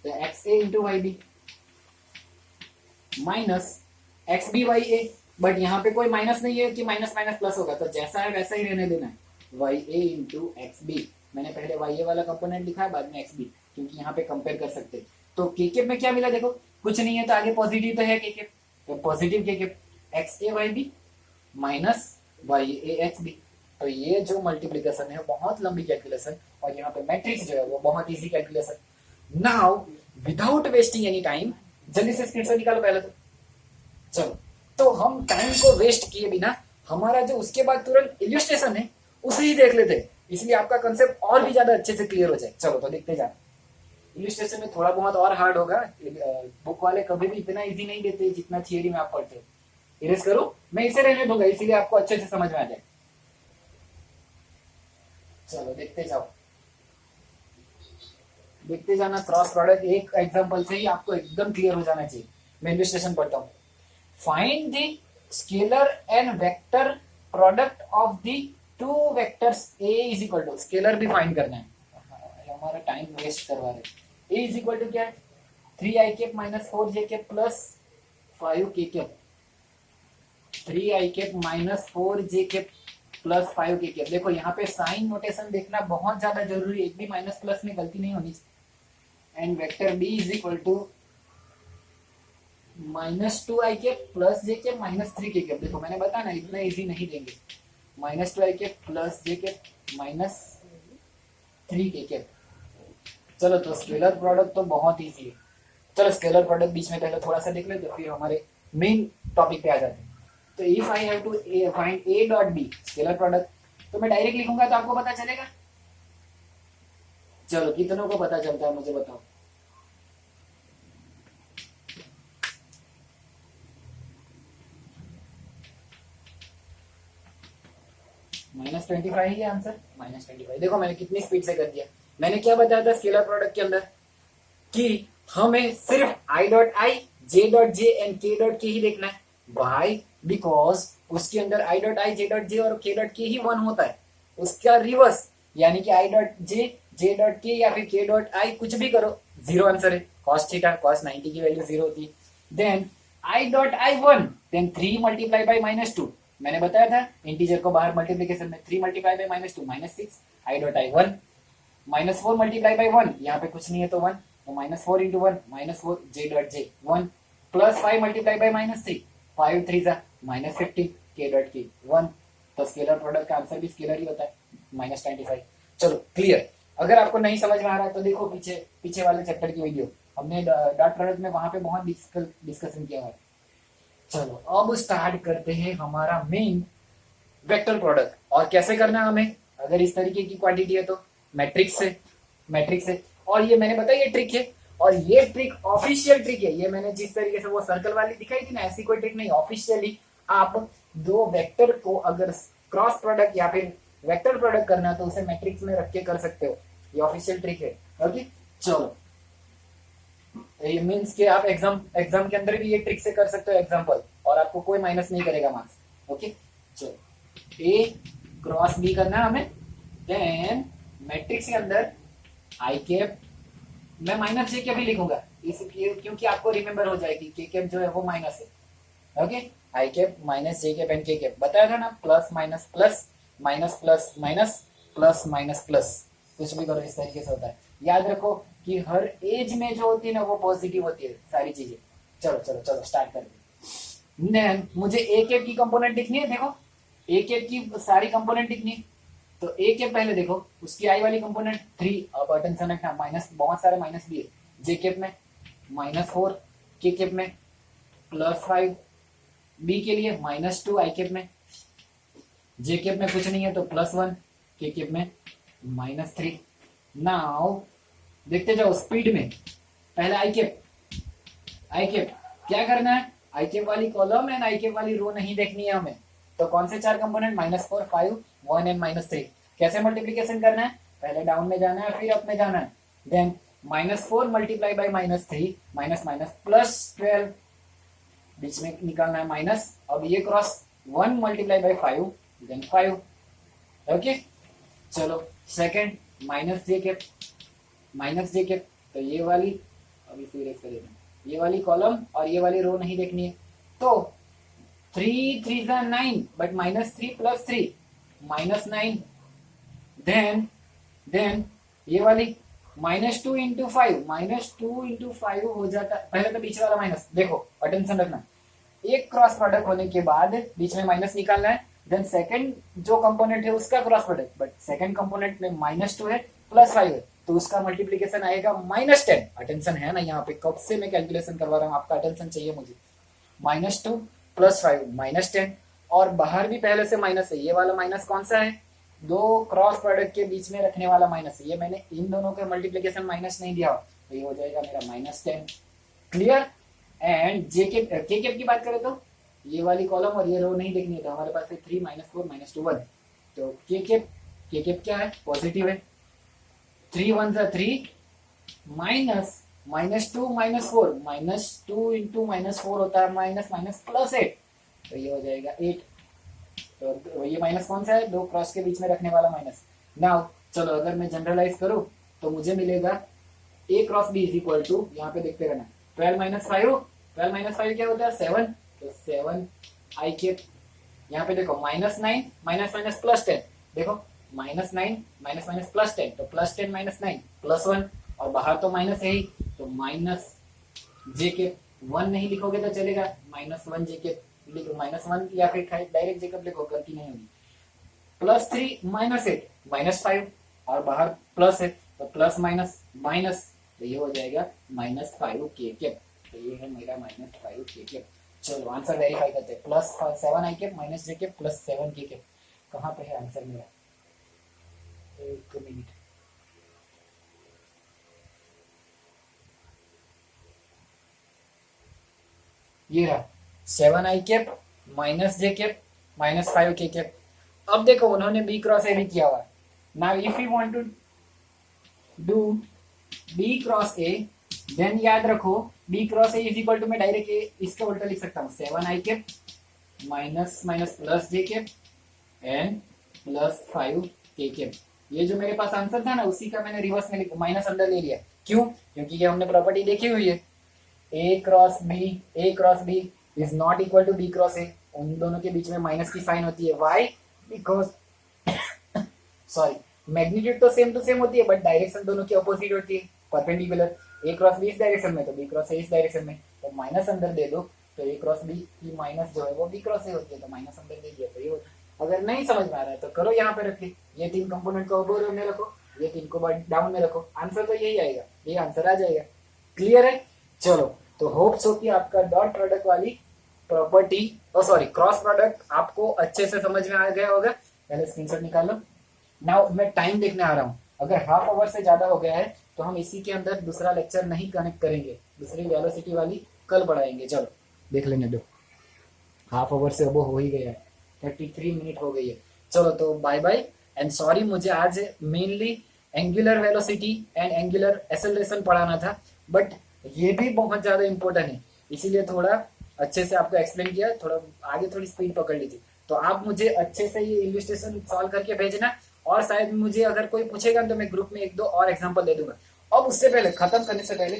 तो X A into Y B minus X B Y A, but यहाँ पे कोई माइनस नहीं है कि माइनस माइनस प्लस होगा, तो जैसा है वैसा ही रहने देना है, Y A into x B. मैंने पहले वाई ए वाला कंपोनेंट लिखा है, बाद में एक्स बी, क्योंकि यहाँ पे कंपेयर कर सकते हैं। तो के केप में क्या मिला देखो, कुछ नहीं है, तो आगे पॉजिटिव तो है के केप, तो पॉजिटिव के cap x A Y B minus Y A X B. तो ये जो मल्टीप्लीकेशन है बहुत लंबी कैलकुलेशन, और यहाँ पे मैट्रिक्स जो है वो बहुत easy calculation. Now without wasting any time जल्दी से स्क्रीन निकालो पहले तो। चलो, तो हम टाइम को वेस्ट किए बिना हमारा जो उसके बाद तुरंत इल्यूस्ट्रेशन है उसे ही देख लेते हैं, इसलिए आपका कंसेप्ट और भी ज्यादा अच्छे से क्लियर हो जाए। चलो तो देखते जाना। इल्यूस्ट्रेशन में थोड़ा बहुत और हार्ड होगा, बुक वाले कभी भी इतना इजी नहीं देते जितना थियरी में आप पढ़ते हो। इरेज करो, मैं इसे रहने दूंगा इसीलिए आपको अच्छे से समझ में आ जाए। चलो देखते जाओ, देखते जाना। क्रॉस प्रोडक्ट एक एग्जांपल से ही आपको एकदम क्लियर हो जाना चाहिए। मैं इल्यूस्ट्रेशन पढ़ता हूँ। Find the scalar and vector product of the two vectors A is equal to, scalar भी फाइंड करना है, हमारा टाइम वेस्ट करवा रहे। ए इज इक्वल टू क्या है, 3i cap minus 4j cap plus 5k cap, 3i cap minus 4j cap plus 5k cap. देखो यहाँ पे साइन नोटेशन देखना बहुत ज्यादा जरूरी है, एक भी माइनस प्लस में गलती नहीं होनी चाहिए। And vector B is equal to minus 2i cap plus j cap minus 3k cap. देखो मैंने बताया ना इतना इजी नहीं देंगे, minus 2i cap plus j cap minus 3k cap. चलो तो स्केलर प्रोडक्ट तो बहुत इजी है। चलो स्केलर प्रोडक्ट बीच में पहले थोड़ा सा देख ले, तो फिर हमारे मेन टॉपिक पे आ जाते हैं। तो if I have to find A dot B scalar product, तो मैं डायरेक्ट लिखूंगा तो आपको पता चलेगा। चलो कितनों को पता चलता है मुझे बताओ। -25 है आंसर, -25। देखो मैंने कितनी स्पीड से कर दिया। मैंने क्या बताया था स्केलर प्रोडक्ट के अंदर कि हमें सिर्फ i dot I, j dot J and k dot के ही देखना है। वाई, बिकॉज उसके अंदर i dot I, j dot J और k डॉट के ही 1 होता है। उसका रिवर्स यानी कि i dot J, j dot के या फिर k डॉट आई कुछ भी करो, 0 आंसर है। cos थीटा, cos 90 की वैल्यू 0 होती है। Then i dot I 1, then 3 multiply by -2। मैंने बताया था इंटीजर को बाहर मल्टीप्लीकेशन में 3 multiply by -2 -6, i dot I 1, -4 multiply by 1, यहाँ पे कुछ नहीं है तो 1, तो -4 into 1 -4, j dot J 1, plus 5 multiply by -3, 5 3 जा -15, k डॉट के 1। तो स्केलर प्रोडक्ट का आंसर भी स्केलर ही होता है, -25। चलो क्लियर। अगर आपको नहीं समझ में आ रहा है तो देखो पीछे वाले चैप्टर की वीडियो, हमने डॉट प्रोडक्ट में वहां पे बहुत डिस्कशन किया है। चलो अब स्टार्ट करते हैं हमारा मेन वेक्टर प्रोडक्ट। और कैसे करना है हमें, अगर इस तरीके की क्वांटिटी है तो मैट्रिक्स से। और ये मैंने बताया ये ट्रिक है, और ये ट्रिक ऑफिशियल ट्रिक है। ये मैंने जिस तरीके से वो सर्कल वाली दिखाई थी ना, ऐसी कोई ट्रिक नहीं। ऑफिशियली आप दो वेक्टर को अगर क्रॉस प्रोडक्ट या फिर वेक्टर प्रोडक्ट करना है तो उसे मैट्रिक्स में रख के कर सकते हो। ये ऑफिशियल ट्रिक है। ओके चलो, ये मीन्स कि आप एग्जाम के अंदर भी ये ट्रिक से कर सकते हो एग्जाम्पल, और आपको कोई माइनस नहीं करेगा मार्क्स। ओके चलो, ए क्रॉस बी करना है हमें। देन मैट्रिक्स के अंदर आई कैप, मैं माइनस जे कैप भी लिखूंगा इसलिए क्योंकि आपको रिमेंबर हो जाएगी के कैप जो है वो माइनस है। Okay, I cap minus J cap and के कैप बताया था ना, plus minus plus, minus plus minus, plus minus plus, कुछ भी करो इस तरीके से होता है। याद रखो कि हर एज में जो होती है ना वो पॉजिटिव होती है सारी चीजें। चलो स्टार्ट करते हैं। मुझे ए कैप की कंपोनेंट लिखनी है। देखो ए कैप की सारी कंपोनेंट लिखनी है, तो ए कैप पहले देखो, उसकी आई वाली कंपोनेंट 3, अब अटेंशन रखना माइनस, बहुत सारे माइनस भी है। जे कैप में -4, के कैप में +5, बी के लिए -2, आई कैप में, जे कैप में कुछ नहीं है तो +1, के कैप में -3। नाउ देखते जाओ स्पीड में। पहले आई कैप क्या करना है, आई कैप वाली कॉलम एंड आई कैप वाली रो नहीं देखनी है हमें। तो कौन से चार कंपोनेंट, -4, 5, 1 एंड -3। कैसे मल्टीप्लीकेशन करना है, पहले डाउन में जाना है फिर अप में जाना है। देन -4 मल्टीप्लाई बाई -3, माइनस +12, बीच में निकालना है माइनस। अब ये cross 1 multiply by 5, then 5। Okay चलो सेकेंड, माइनस जे कैप, तो ये वाली अभी फिर इरेज कर देते हैं। ये वाली कॉलम और ये वाली रो नहीं देखनी है, तो 3 3 9, बट -3 + 3 -9, देन ये वाली -2 × 5, -2 × 5 हो जाता। पहले तो बीच वाला माइनस देखो, अटेंशन रखना, एक क्रॉस प्रोडक्ट होने के बाद बीच में माइनस निकालना है, देन सेकंड जो कंपोनेंट है उसका cross product, but second component में -2 है +5 है, तो उसका मल्टीप्लीकेशन आएगा -10। अटेंशन है ना, यहाँ पे कब से मैं कैलकुलेशन करवा रहा हूँ, आपका अटेंशन चाहिए मुझे। -2 + 5 -10, और बाहर भी पहले से माइनस है। ये वाला माइनस कौन सा है, दो क्रॉस प्रोडक्ट के बीच में रखने वाला माइनस है। ये मैंने इन दोनों के मल्टीप्लीकेशन माइनस नहीं दिया, तो ये हो जाएगा मेरा -10। क्लियर। एंड जे के की बात करें तो ये वाली कॉलम और ये रो नहीं देखनी है, तो हमारे पास है 3 -4 -2 1, तो के क्या है, पॉजिटिव है। 3 1 3 माइनस -2 -4, -2 × -4 होता है माइनस माइनस +8, तो ये हो जाएगा 8। तो ये माइनस कौन सा है, दो क्रॉस के बीच में रखने वाला माइनस। नाउ चलो अगर मैं जनरलाइज करूं तो मुझे मिलेगा A क्रॉस B = यहाँ पे देखते रहना, 12 - 5, 12 - 5 क्या होता है, 7, तो 7 i। यहाँ पे देखो -9 +10, देखो -9 +10, तो +10 - 9 +1, और बाहर तो माइनस है ही, तो -j 1 नहीं लिखोगे तो चलेगा, -1 j लिखो, -1 या फिर डायरेक्ट जेकब लिखो, गलती नहीं होगी। +3 - 8 -5, और बाहर प्लस है, तो प्लस माइनस माइनस, तो ये हो जाएगा -5 k। तो ये है मेरा -5 k। चलो आंसर वेरीफाई करते हैं, +7 i -j +7 k। कहाँ पे है आंसर मेरा, एक मिनट, ये रहा 7 i -j -5 k। अब देखो उन्होंने B क्रॉस A भी किया हुआ है। Now if you want to do B cross A, then याद रखो B क्रॉस A = मैं डायरेक्ट इसका उल्टा लिख सकता हूँ, 7 i -j एंड +5 k। ये जो मेरे पास आंसर था ना, उसी का मैंने रिवर्स में माइनस अंदर ले लिया। क्यों, क्योंकि ये हमने प्रॉपर्टी देखी हुई है, A cross B is not equal to B cross A। उन दोनों के बीच में माइनस की साइन होती है, व्हाई, बिकॉज सॉरी, मैग्नीट्यूड तो सेम टू सेम होती है, बट डायरेक्शन दोनों की अपोजिट होती है, परपेंडिकुलर। A क्रॉस B इस डायरेक्शन में, तो B क्रॉस A इस डायरेक्शन में, तो माइनस अंदर दे दो, तो A क्रॉस B की माइनस जो है वो B क्रॉस A होती है, तो माइनस अंदर दे दिया, तो ये होता है। अगर नहीं समझ में आ रहा है तो करो, यहाँ पे रखिए, ये 3 कंपोनेंट को ऊपर में रखो, ये 3 को डाउन में रखो, आंसर तो यही आएगा, ये आंसर आ जाएगा। क्लियर है। चलो, तो होप्स हो कि आपका डॉट प्रोडक्ट वाली प्रॉपर्टी, क्रॉस प्रोडक्ट आपको अच्छे से समझ में आ गया होगा। पहले स्क्रीनशॉट निकाल लो। नाउ मैं टाइम देखने आ रहा हूँ, अगर हाफ आवर से ज्यादा हो गया है तो हम इसी के अंदर दूसरा लेक्चर नहीं कनेक्ट करेंगे, दूसरी वेलोसिटी वाली कल पढ़ाएंगे। चलो देख लेने दो, हाफ आवर से अब हो ही गया है, 33 मिनट हो गई है। चलो तो बाय बाय एंड सॉरी, मुझे आज mainly angular velocity and angular acceleration पढ़ाना था, बट ये भी बहुत ज्यादा इंपॉर्टेंट है, इसीलिए थोड़ा अच्छे से आपको एक्सप्लेन किया, थोड़ा आगे थोड़ी स्पीड पकड़ लीजिए। तो आप मुझे अच्छे से ये इलस्ट्रेशन सॉल्व करके भेजना, और शायद मुझे अगर कोई पूछेगा तो मैं ग्रुप में 1-2 और एग्जांपल दे दूंगा। अब उससे पहले खत्म करने से पहले,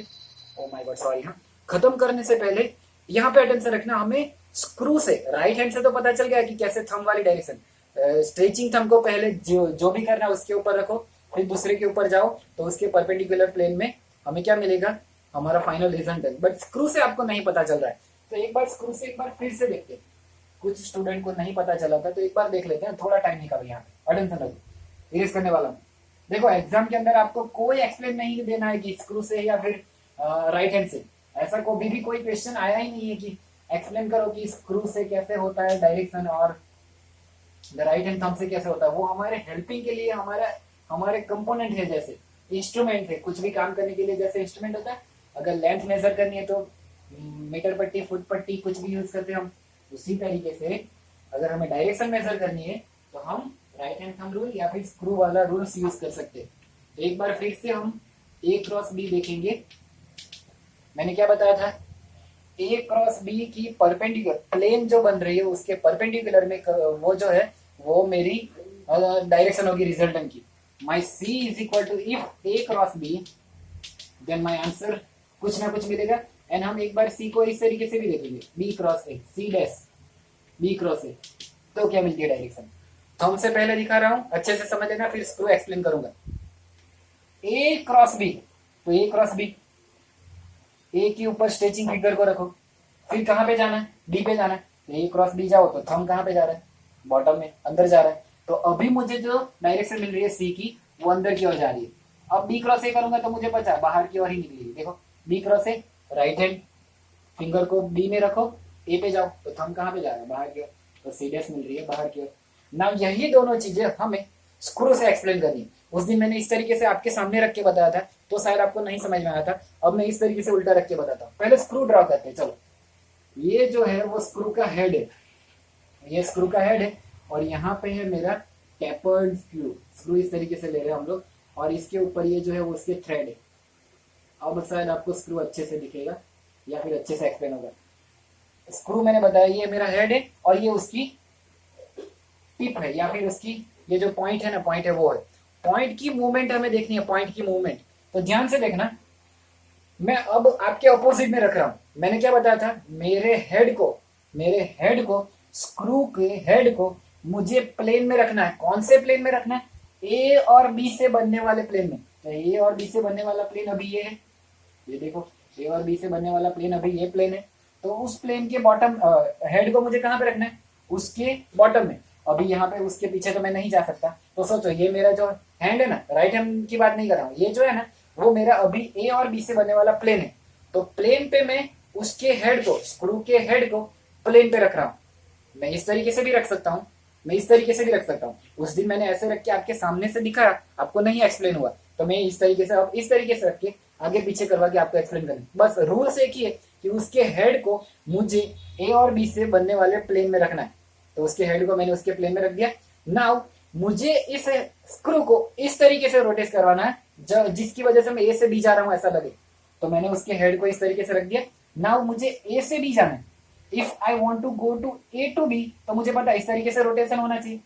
ओ माय गॉड सॉरी, हाँ, खत्म करने से पहले यहाँ पे अटेंशन रखना, हमें स्क्रू से, राइट हैंड से तो पता चल गया कि कैसे थंब वाली डायरेक्शन, स्ट्रेचिंग थंब को पहले जो भी करना है उसके ऊपर रखो, फिर दूसरे के ऊपर जाओ, तो उसके परपेंडिकुलर प्लेन में हमें क्या मिलेगा, हमारा फाइनल रिजल्ट है। बट स्क्रू से आपको नहीं पता चल रहा है, तो एक बार स्क्रू से एक बार फिर से देखते हैं। कुछ स्टूडेंट को नहीं पता चला था, तो एक बार देख लेते हैं, थोड़ा टाइम निकालो, यहाँ पे अटेंशन रखो, इरेज करने वाला हूँ। देखो एग्जाम के अंदर आपको कोई एक्सप्लेन नहीं देना है कि स्क्रू से या फिर राइट हैंड से, ऐसा कभी भी कोई क्वेश्चन आया ही नहीं है कि एक्सप्लेन करो कि स्क्रू से कैसे होता है डायरेक्शन और द राइट हैंड थंब से कैसे होता है। वो हमारे हेल्पिंग के लिए, हमारे कंपोनेंट है, जैसे इंस्ट्रूमेंट है, कुछ भी काम करने के लिए जैसे इंस्ट्रूमेंट होता है। अगर लेंथ मेजर करनी है तो मीटर पट्टी, फुट पट्टी, कुछ भी यूज करते हैं हम, उसी तरीके से अगर हमें डायरेक्शन मेजर करनी है तो हम राइट हैंड थंब रूल या फिर स्क्रू वाला रूल्स यूज कर सकते हैं। तो एक बार फिर से हम A क्रॉस B देखेंगे। मैंने क्या बताया था, A क्रॉस B की परपेंडिकुलर प्लेन जो बन रही है उसके परपेंडिकुलर में वो जो है वो मेरी डायरेक्शन होगी रिजल्टेंट की। My C is equal to, if A cross B, then my answer कुछ ना कुछ मिलेगा। एंड हम एक बार सी को इस तरीके से भी देखेंगे, B cross A, C dash B cross A, तो क्या मिलती है डायरेक्शन। थंब से पहले दिखा रहा हूं, अच्छे से समझ लेना, फिर स्क्रू एक्सप्लेन करूंगा। ए क्रॉस बी, तो ए क्रॉस बी, ए के ऊपर स्ट्रेचिंग फिगर को रखो, फिर कहां पे जाना है, बी पे जाना है। तो ए क्रॉस बी जाओ तो थंब कहां पे जा रहा है, बॉटम में, अंदर जा रहा है। तो अभी मुझे जो डायरेक्शन मिल रही है सी की, वो अंदर की ओर जा रही है। अब बी क्रॉस ए करूंगा तो मुझे पता बाहर की ओर ही निकलेगी। देखो B cross A, right hand finger को बी में रखो, ए पे जाओ तो थंब कहां पे जा रहा है, बाहर की ओर, तो सी डैश मिल रही है बाहर की ओर। ना यही दोनों चीजें हमें स्क्रू से एक्सप्लेन करनी है। उस दिन मैंने इस तरीके से आपके सामने रख के बताया था, तो शायद आपको नहीं समझ में आया था। अब मैं इस तरीके से उल्टा रख के बताता हूँ। पहले स्क्रू ड्रॉ करते हैं। चलो, ये जो है वो स्क्रू का हेड है, ये स्क्रू का हेड है, और यहाँ पे है मेरा टेपर्ड स्क्रू। स्क्रू इस तरीके से ले रहे हैं हम लोग, और इसके ऊपर ये जो है वो उसके थ्रेड है। अब शायद आपको स्क्रू अच्छे से दिखेगा या फिर अच्छे से एक्सप्लेन होगा। स्क्रू मैंने बताया ये मेरा हेड है, और ये उसकी टिप है, या फिर उसकी ये जो पॉइंट है ना, पॉइंट है वो है। पॉइंट की मूवमेंट हमें देखनी है, पॉइंट की मूवमेंट। तो ध्यान से देखना, मैं अब आपके अपोजिट में रख रहा हूं। मैंने क्या बताया था, मेरे हेड को स्क्रू के हेड को मुझे प्लेन में रखना है। कौन से प्लेन में रखना है, ए और बी से बनने वाले प्लेन में। तो ए और बी से बनने वाला प्लेन अभी ये है, ये देखो, ए और बी से बनने वाला प्लेन अभी ये प्लेन है। तो उस प्लेन के बॉटम हेड को मुझे कहां पे रखना है, उसके बॉटम में। अभी यहाँ पे उसके पीछे तो मैं नहीं जा सकता। तो सोचो, ये मेरा जो हैंड है ना, राइट हैंड की बात नहीं कर रहा हूँ, ये जो है ना वो मेरा अभी ए और बी से बनने वाला प्लेन है। तो प्लेन पे मैं उसके हेड को, स्क्रू के हेड को प्लेन पे रख रहा हूँ। मैं इस तरीके से भी रख सकता हूँ, मैं इस तरीके से भी रख सकता हूँ। उस दिन मैंने ऐसे रख के आपके सामने से दिखाया, आपको नहीं एक्सप्लेन हुआ, तो मैं इस तरीके से, अब इस तरीके से रख के आगे पीछे करवा के आपको एक्सप्लेन करें। बस रूल्स एक ही है कि उसके हेड को मुझे ए और बी से बनने वाले प्लेन में रखना है। तो उसके हेड को मैंने उसके प्लेन में रख दिया। नाउ मुझे इस स्क्रू को इस तरीके से रोटेट करवाना है जिसकी वजह से मैं ए से बी जा रहा हूं ऐसा लगे। तो मैंने उसके हेड को इस तरीके से रख दिया। नाउ मुझे ए से बी जाना है। If I want to go to A to B, तो मुझे पता है इस तरीके से रोटेशन होना चाहिए।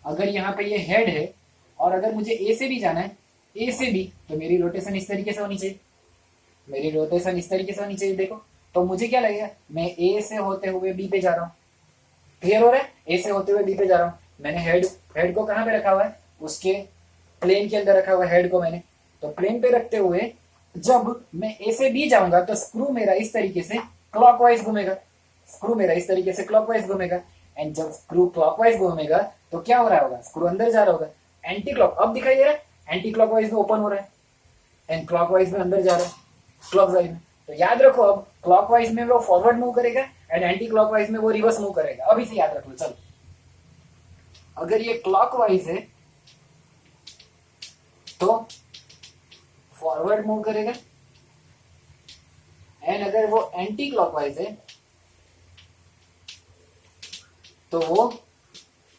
अगर यहाँ पे ये हेड है और अगर मुझे ए से बी जाना है, ए से बी, तो मेरी रोटेशन इस तरीके से होनी चाहिए, मेरी रोटेशन इस तरीके से होनी चाहिए। देखो, तो मुझे क्या लगेगा, मैं ए से होते हुए बी पे जा रहा हूँ। क्लियर हो रहा है, ए से होते हुए बी पे जा रहा हूँ। मैंने हेड को कहां पे रखा हुआ है, उसके प्लेन के अंदर रखा हुआ है हेड को मैंने। तो प्लेन पे रखते हुए जब मैं ए से बी जाऊंगा तो स्क्रू मेरा इस तरीके से क्लॉकवाइज घूमेगा, स्क्रू मेरा इस तरीके से क्लॉकवाइज घूमेगा। एंड जब स्क्रू क्लॉकवाइज घूमेगा तो क्या हो रहा होगा, स्क्रू अंदर जा रहा होगा। एंटी क्लॉक, अब दिखाई दे रहा है, एंटी क्लॉकवाइज में ओपन हो रहा है एंड क्लॉकवाइज में अंदर जा रहा है, क्लॉकवाइज में। तो याद रखो, अब क्लॉकवाइज में वो फॉरवर्ड मूव करेगा एंड एंटी क्लॉकवाइज में वो रिवर्स मूव करेगा। अभी से याद रख लो। चलो, अगर ये क्लॉकवाइज है तो फॉरवर्ड मूव करेगा, एंड अगर वो एंटी क्लॉकवाइज है तो वो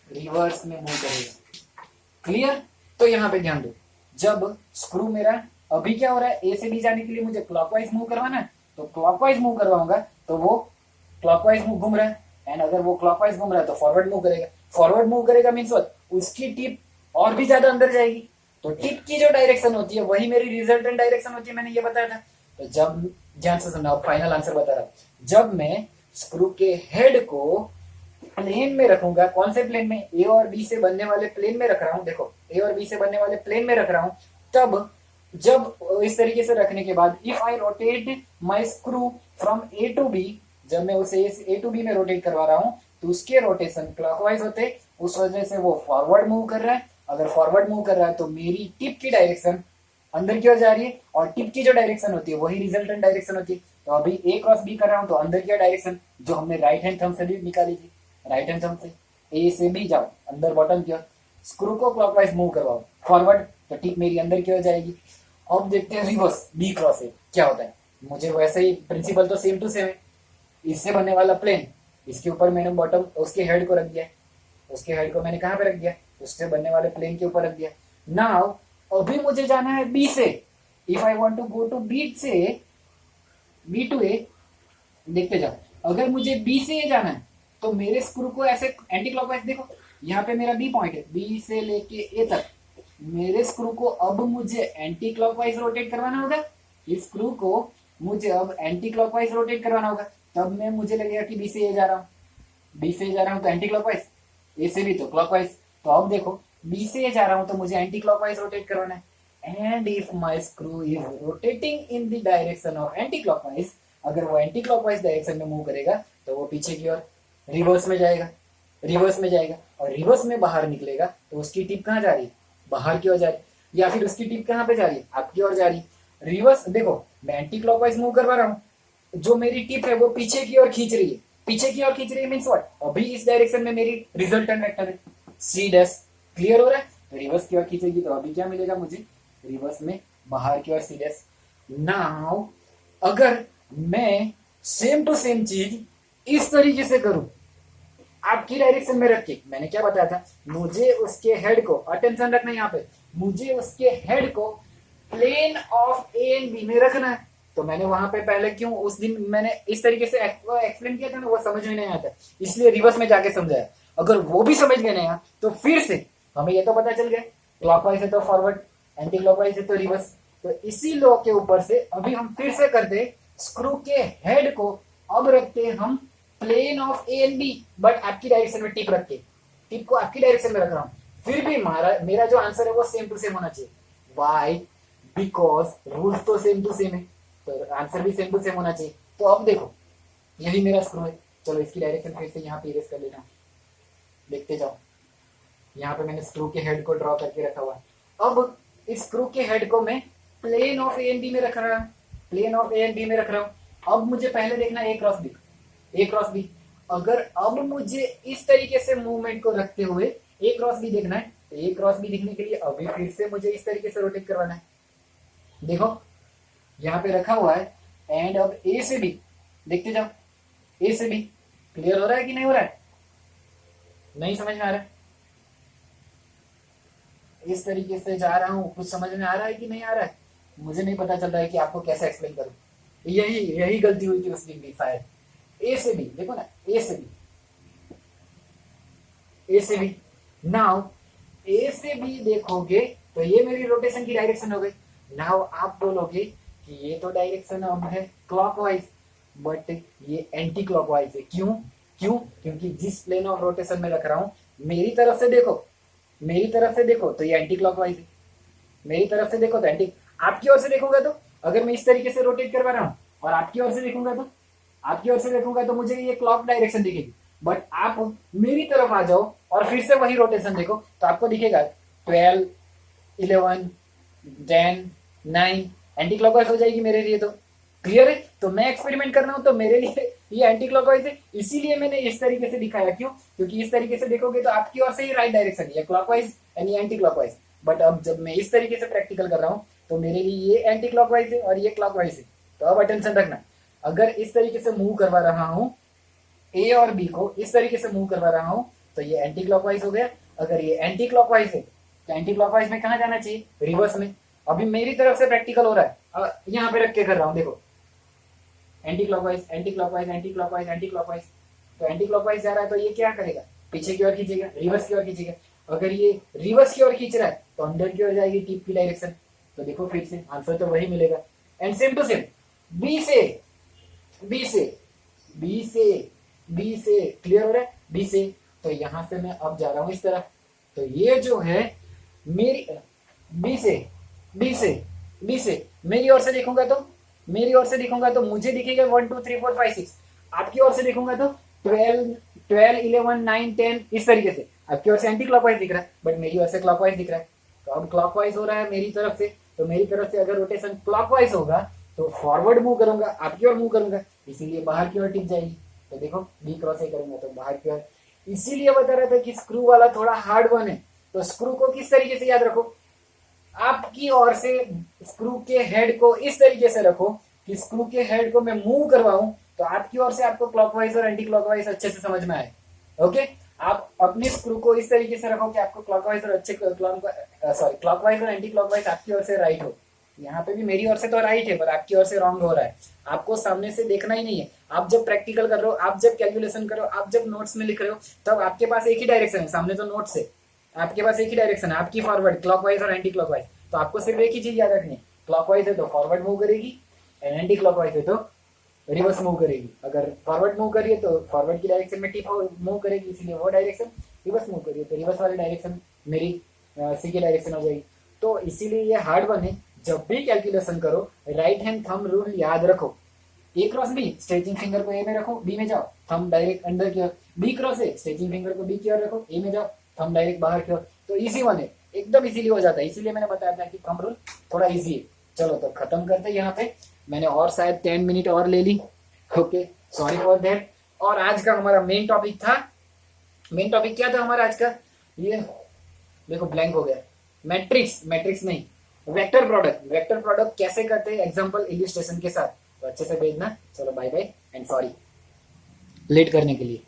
रिवर्स में मूव करेगा। क्लियर? तो यहां पे ध्यान दो, जब स्क्रू मेरा अभी क्या हो रहा है, ए से बी जाने के लिए मुझे क्लॉकवाइज मूव करवाना है, तो क्लॉकवाइज मूव करवाऊंगा तो वो क्लॉकवाइज मूव घूम रहा है। एंड अगर वो क्लॉकवाइज घूम रहा है तो फॉरवर्ड मूव करेगा। फॉरवर्ड मूव करेगा मीन्स उसकी टिप और भी ज्यादा अंदर जाएगी। तो टिप की जो डायरेक्शन होती है वही मेरी रिजल्टेंट डायरेक्शन होती है, मैंने ये बताया था। तो जब, ध्यान से सुनना, फाइनल आंसर बता रहा हूं। जब मैं स्क्रू के हेड को प्लेन में रखूंगा, कौन से प्लेन में, ए और बी से बनने वाले प्लेन में रख रहा हूं। देखो, ए और बी से बनने वाले प्लेन में रख रहा हूं। तब जब इस तरीके से रखने के बाद if I rotate my screw from A to B, जब मैं उसे ए टू बी में रोटेट करवा रहा हूं तो उसके रोटेशन क्लॉकवाइज होते, उस वजह से वो फॉरवर्ड मूव कर रहा है। अगर फॉरवर्ड मूव कर रहा है तो मेरी टिप की डायरेक्शन अंदर की ओर जा रही है, और टिप की जो डायरेक्शन होती है वही रिजल्टेंट डायरेक्शन होती है। तो अभी ए क्रॉस बी कर रहा हूं तो अंदर की डायरेक्शन जो हमने राइट हैंड थंब से भी निकाली थी, राइट हैंड थंब से ए से बी जाओ अंदर बॉटम की ओर, स्क्रू को क्लॉकवाइज मूव करवाओ फॉरवर्ड, तो टिप मेरी अंदर की ओर जाएगी। अब देखते हैं रिवर्स, बी क्रॉस ए क्या होता है। मुझे वैसे ही प्रिंसिपल तो सेम टू सेम है। इससे बनने वाला प्लेन, इसके ऊपर मैंने बॉटम, उसके हेड को रख दिया, उसके हेड को मैंने कहां पे रख दिया, उससे बनने वाले प्लेन के ऊपर रख दिया। नाउ अभी मुझे जाना है बी से। If I want to go to B से बी टू ए, देखते जाओ, अगर मुझे बी से ए जाना है तो मेरे स्क्रू को ऐसे एंटी क्लॉकवाइज, देखो यहाँ पे मेरा बी पॉइंट है, बी से लेके ए तक मेरे स्क्रू को अब मुझे एंटी क्लॉकवाइज रोटेट करवाना होगा। इस स्क्रू को मुझे अब एंटी क्लॉकवाइज रोटेट करवाना होगा, तब मैं मुझे लगेगा कि बी से ए जा रहा हूँ, बी से ए जा रहा हूँ तो एंटी क्लॉकवाइज, ए से भी तो क्लॉकवाइज। तो अब देखो बी से ए जा रहा हूँ तो मुझे एंटी क्लॉकवाइज रोटेट करवाना है। And if my screw is rotating in the direction of anti clockwise, अगर वो एंटी क्लॉकवाइज डायरेक्शन में मूव करेगा तो वो पीछे की ओर रिवर्स में जाएगा, रिवर्स में जाएगा, और रिवर्स में बाहर निकलेगा तो उसकी टिप कहाँ जा रही है, बाहर की ओर जा रही है, या फिर उसकी टिप कहाँ पे जा रही है, आपकी ओर जा रही है। रिवर्स देखो मैं एंटी क्लॉकवाइज मूव करवा रहा हूँ, जो मेरी टिप है वो पीछे की ओर खींच रही है, पीछे की ओर खींच रही है मीन्स व्हाट, अभी इस डायरेक्शन में मेरी रिजल्टेंट वेक्टर है सी डैश, क्लियर हो रहा है। तो रिवर्स की ओर खींचेगी तो अभी क्या मिलेगा मुझे, रिवर्स में बाहर की ओर सी डैश। नाउ अगर मैं सेम टू सेम चीज इस तरीके से करूं, आपकी डायरेक्शन में रख के, मैंने क्या बताया था, मुझे उसके हेड को, अटेंशन रखना यहाँ पे, मुझे उसके हेड को plane of A and B में रखना है। तो मैंने वहां पे पहले क्यों उस दिन मैंने इस तरीके से एक्सप्लेन किया था ना, वो समझ में नहीं आता, इसलिए रिवर्स में जाके समझाया। अगर वो भी समझ में नहीं आया तो फिर से हमें ये तो पता चल गया, क्लॉकवाइज है तो फॉरवर्ड, एंटी क्लॉकवाइज है तो रिवर्स। तो इसी लॉ के ऊपर से अभी हम फिर से करते, स्क्रू के हेड को अब रखते हम plane of A and B, but आपकी डायरेक्शन में टिप रख के, टिप को आपकी डायरेक्शन में रख रहा हूं, फिर भी मेरा जो आंसर है वो सेम टू सेम होना चाहिए। वाई, बिकॉज रूल्स तो सेम टू सेम है, तो आंसर भी सेम टू सेम होना चाहिए। तो अब देखो यही मेरा स्क्रू है, चलो इसकी डायरेक्शन फिर से यहाँ पे इरेज कर लेना, देखते जाओ। यहाँ पे मैंने स्क्रू के हेड को ड्रॉ करके रखा हुआ है। अब इस स्क्रू के हेड को मैं plane of A and B में रख रहा हूँ, plane of A and B में रख रहा हूँ। अब मुझे पहले देखना A cross B, A cross B. अगर अब मुझे इस तरीके से मूवमेंट को रखते हुए ए क्रॉस बी देखना है, तो ए क्रॉस बी दिखने के लिए अभी फिर से मुझे इस तरीके से रोटेट करवाना है। देखो यहाँ पे रखा हुआ है, एंड अब ए से बी देखते जाओ, ए से बी क्लियर हो रहा है कि नहीं हो रहा है, नहीं समझ में आ रहा है, इस तरीके से जा रहा हूँ, कुछ समझ में आ रहा है कि नहीं आ रहा है, मुझे नहीं पता चल रहा है कि आपको कैसे एक्सप्लेन करूं। यही गलती हुई थी उस दिन भी शायद। ए से बी देखो ना, ए से बी, ए से बी। नाउ ए से बी देखोगे तो ये मेरी रोटेशन की डायरेक्शन हो गई। नाउ आप बोलोगे कि ये तो डायरेक्शन अब है क्लॉकवाइज, बट ये एंटी क्लॉकवाइज है। क्यों? क्योंकि जिस प्लेन ऑफ रोटेशन में रख रहा हूं, मेरी तरफ से देखो, मेरी तरफ से देखो तो ये एंटी क्लॉकवाइज है, मेरी तरफ से देखो तो एंटी, आपकी ओर से देखूंगा तो, अगर मैं इस तरीके से रोटेट करवा रहा हूँ और आपकी ओर से देखूंगा तो, आपकी ओर से देखूंगा तो मुझे ये क्लॉक डायरेक्शन दिखेगी। बट आप मेरी तरफ आ जाओ और फिर से वही रोटेशन देखो तो आपको दिखेगा 12, 11, 10, 9, एंटी क्लॉकवाइज हो जाएगी मेरे लिए। तो क्लियर है। तो मैं एक्सपेरिमेंट कर रहा हूं तो मेरे लिए ये एंटी क्लॉकवाइज है, इसीलिए मैंने इस तरीके से दिखाया। क्यों? क्योंकि इस तरीके से देखोगे तो आपकी ओर से ही राइट डायरेक्शन है, क्लॉकवाइज यानी एंटी क्लॉकवाइज। बट अब जब मैं इस तरीके से प्रैक्टिकल कर रहा हूं तो मेरे लिए ये एंटी क्लॉकवाइज है और ये क्लॉकवाइज है। तो अब अटेंशन रखना, अगर इस तरीके से मूव करवा रहा हूं, ए और बी को इस तरीके से मूव करवा रहा हूं तो ये एंटी क्लॉकवाइज हो गया। अगर ये एंटी क्लॉकवाइज है तो एंटी क्लॉकवाइज में कहां जाना चाहिए? रिवर्स में। अभी मेरी तरफ से प्रैक्टिकल हो रहा है, अब यहाँ पे रख के कर रहा हूँ, देखो anti clockwise, anti clockwise, anti clockwise, anti clockwise. तो एंटी क्लॉकवाइज जा रहा है तो ये क्या करेगा? पीछे की ओर खींचेगा, रिवर्स की ओर खींचेगा। अगर ये रिवर्स की ओर खींच रहा है तो अंदर की ओर जाएगी टिप की डायरेक्शन। तो देखो फिर से आंसर तो वही मिलेगा। And same to same B से, बी से, बी से, बी से, क्लियर हो रहा है? बी से, तो यहां से मैं अब जा रहा हूं इस तरफ। तो ये जो है मेरी बी से, बी से, बी से मेरी ओर से देखूंगा तो, मेरी ओर से देखूंगा तो मुझे दिखेगा 1 2 3 4 5 6। आपकी ओर से देखूंगा तो 12 11 9 10 इस तरीके से। आपकी ओर से एंटी क्लॉकवाइज दिख रहा है बट मेरी ओर से क्लॉकवाइज दिख रहा है। तो अब क्लॉकवाइज हो रहा है मेरी तरफ से, तो मेरी तरफ से अगर रोटेशन क्लॉकवाइज होगा तो फॉरवर्ड मूव करूंगा, आपकी ओर मूव करूंगा, इसीलिए बाहर की ओर टिक जाएगी। तो देखो बी क्रॉस ए करूंगा तो बाहर की ओर। इसीलिए बता रहा था कि स्क्रू वाला थोड़ा हार्ड वन है। तो स्क्रू को किस तरीके से याद रखो, आपकी ओर से स्क्रू के हेड को इस तरीके से रखो कि स्क्रू के हेड को मैं मूव करवाऊं तो आपकी ओर से आपको क्लॉकवाइज और एंटी क्लॉकवाइज अच्छे से समझ में आए। ओके, आप अपने स्क्रू को इस तरीके से रखो कि आपको क्लॉकवाइज और अच्छे क्लॉकवाइज और एंटी क्लॉकवाइज आपकी ओर से राइट हो। यहाँ पे भी मेरी ओर से तो राइट है पर आपकी ओर से रॉन्ग हो रहा है। आपको सामने से देखना ही नहीं है। आप जब प्रैक्टिकल कर रहे हो, आप जब कैलकुलेशन कर रहे हो, आप जब नोट्स में लिख रहे हो, तब आपके पास एक ही डायरेक्शन है, सामने तो नोट्स है, आपके पास एक ही डायरेक्शन है, आपकी फॉरवर्ड क्लॉकवाइज और एंटी क्लॉकवाइज। तो आपको सिर्फ एक ही चीज याद रखनी है, क्लॉकवाइज है तो फॉरवर्ड मूव करेगी, एंटी क्लॉकवाइज है तो रिवर्स मूव करेगी। अगर फॉरवर्ड मूव करिए तो फॉरवर्ड की डायरेक्शन में टिप मूव करेगी, इसलिए वो डायरेक्शन। रिवर्स मूव करिए तो रिवर्स वाली डायरेक्शन मेरी सी की डायरेक्शन हो जाएगी। तो इसीलिए ये हार्ड वन है। जब भी कैलकुलेशन करो राइट हैंड थंब रूल याद रखो। ए क्रॉस बी, स्ट्रेचिंग फिंगर को ए में रखो, बी में जाओ, थंब डायरेक्ट अंदर की ओर। B cross A, stretching finger को बी की ओर रखो, ए में जाओ, थंब डायरेक्ट बाहर की ओर। तो इजी वन है, एकदम इजीली हो जाता है। इसीलिए मैंने बताया था कि थंब रूल थोड़ा इजी है। चलो तो खत्म करते हैं यहाँ पे। मैंने और शायद 10 मिनट और ले ली, ओके, सॉरी फॉर दैट। और आज का हमारा मेन टॉपिक था, मेन टॉपिक क्या था हमारा आज का, ये देखो ब्लैंक हो गया। मैट्रिक्स, मैट्रिक्स नहीं, वेक्टर प्रोडक्ट। वेक्टर प्रोडक्ट कैसे करते हैं एग्जांपल इलिस्ट्रेशन के साथ, तो अच्छे से भेजना। चलो bye bye and sorry late करने के लिए।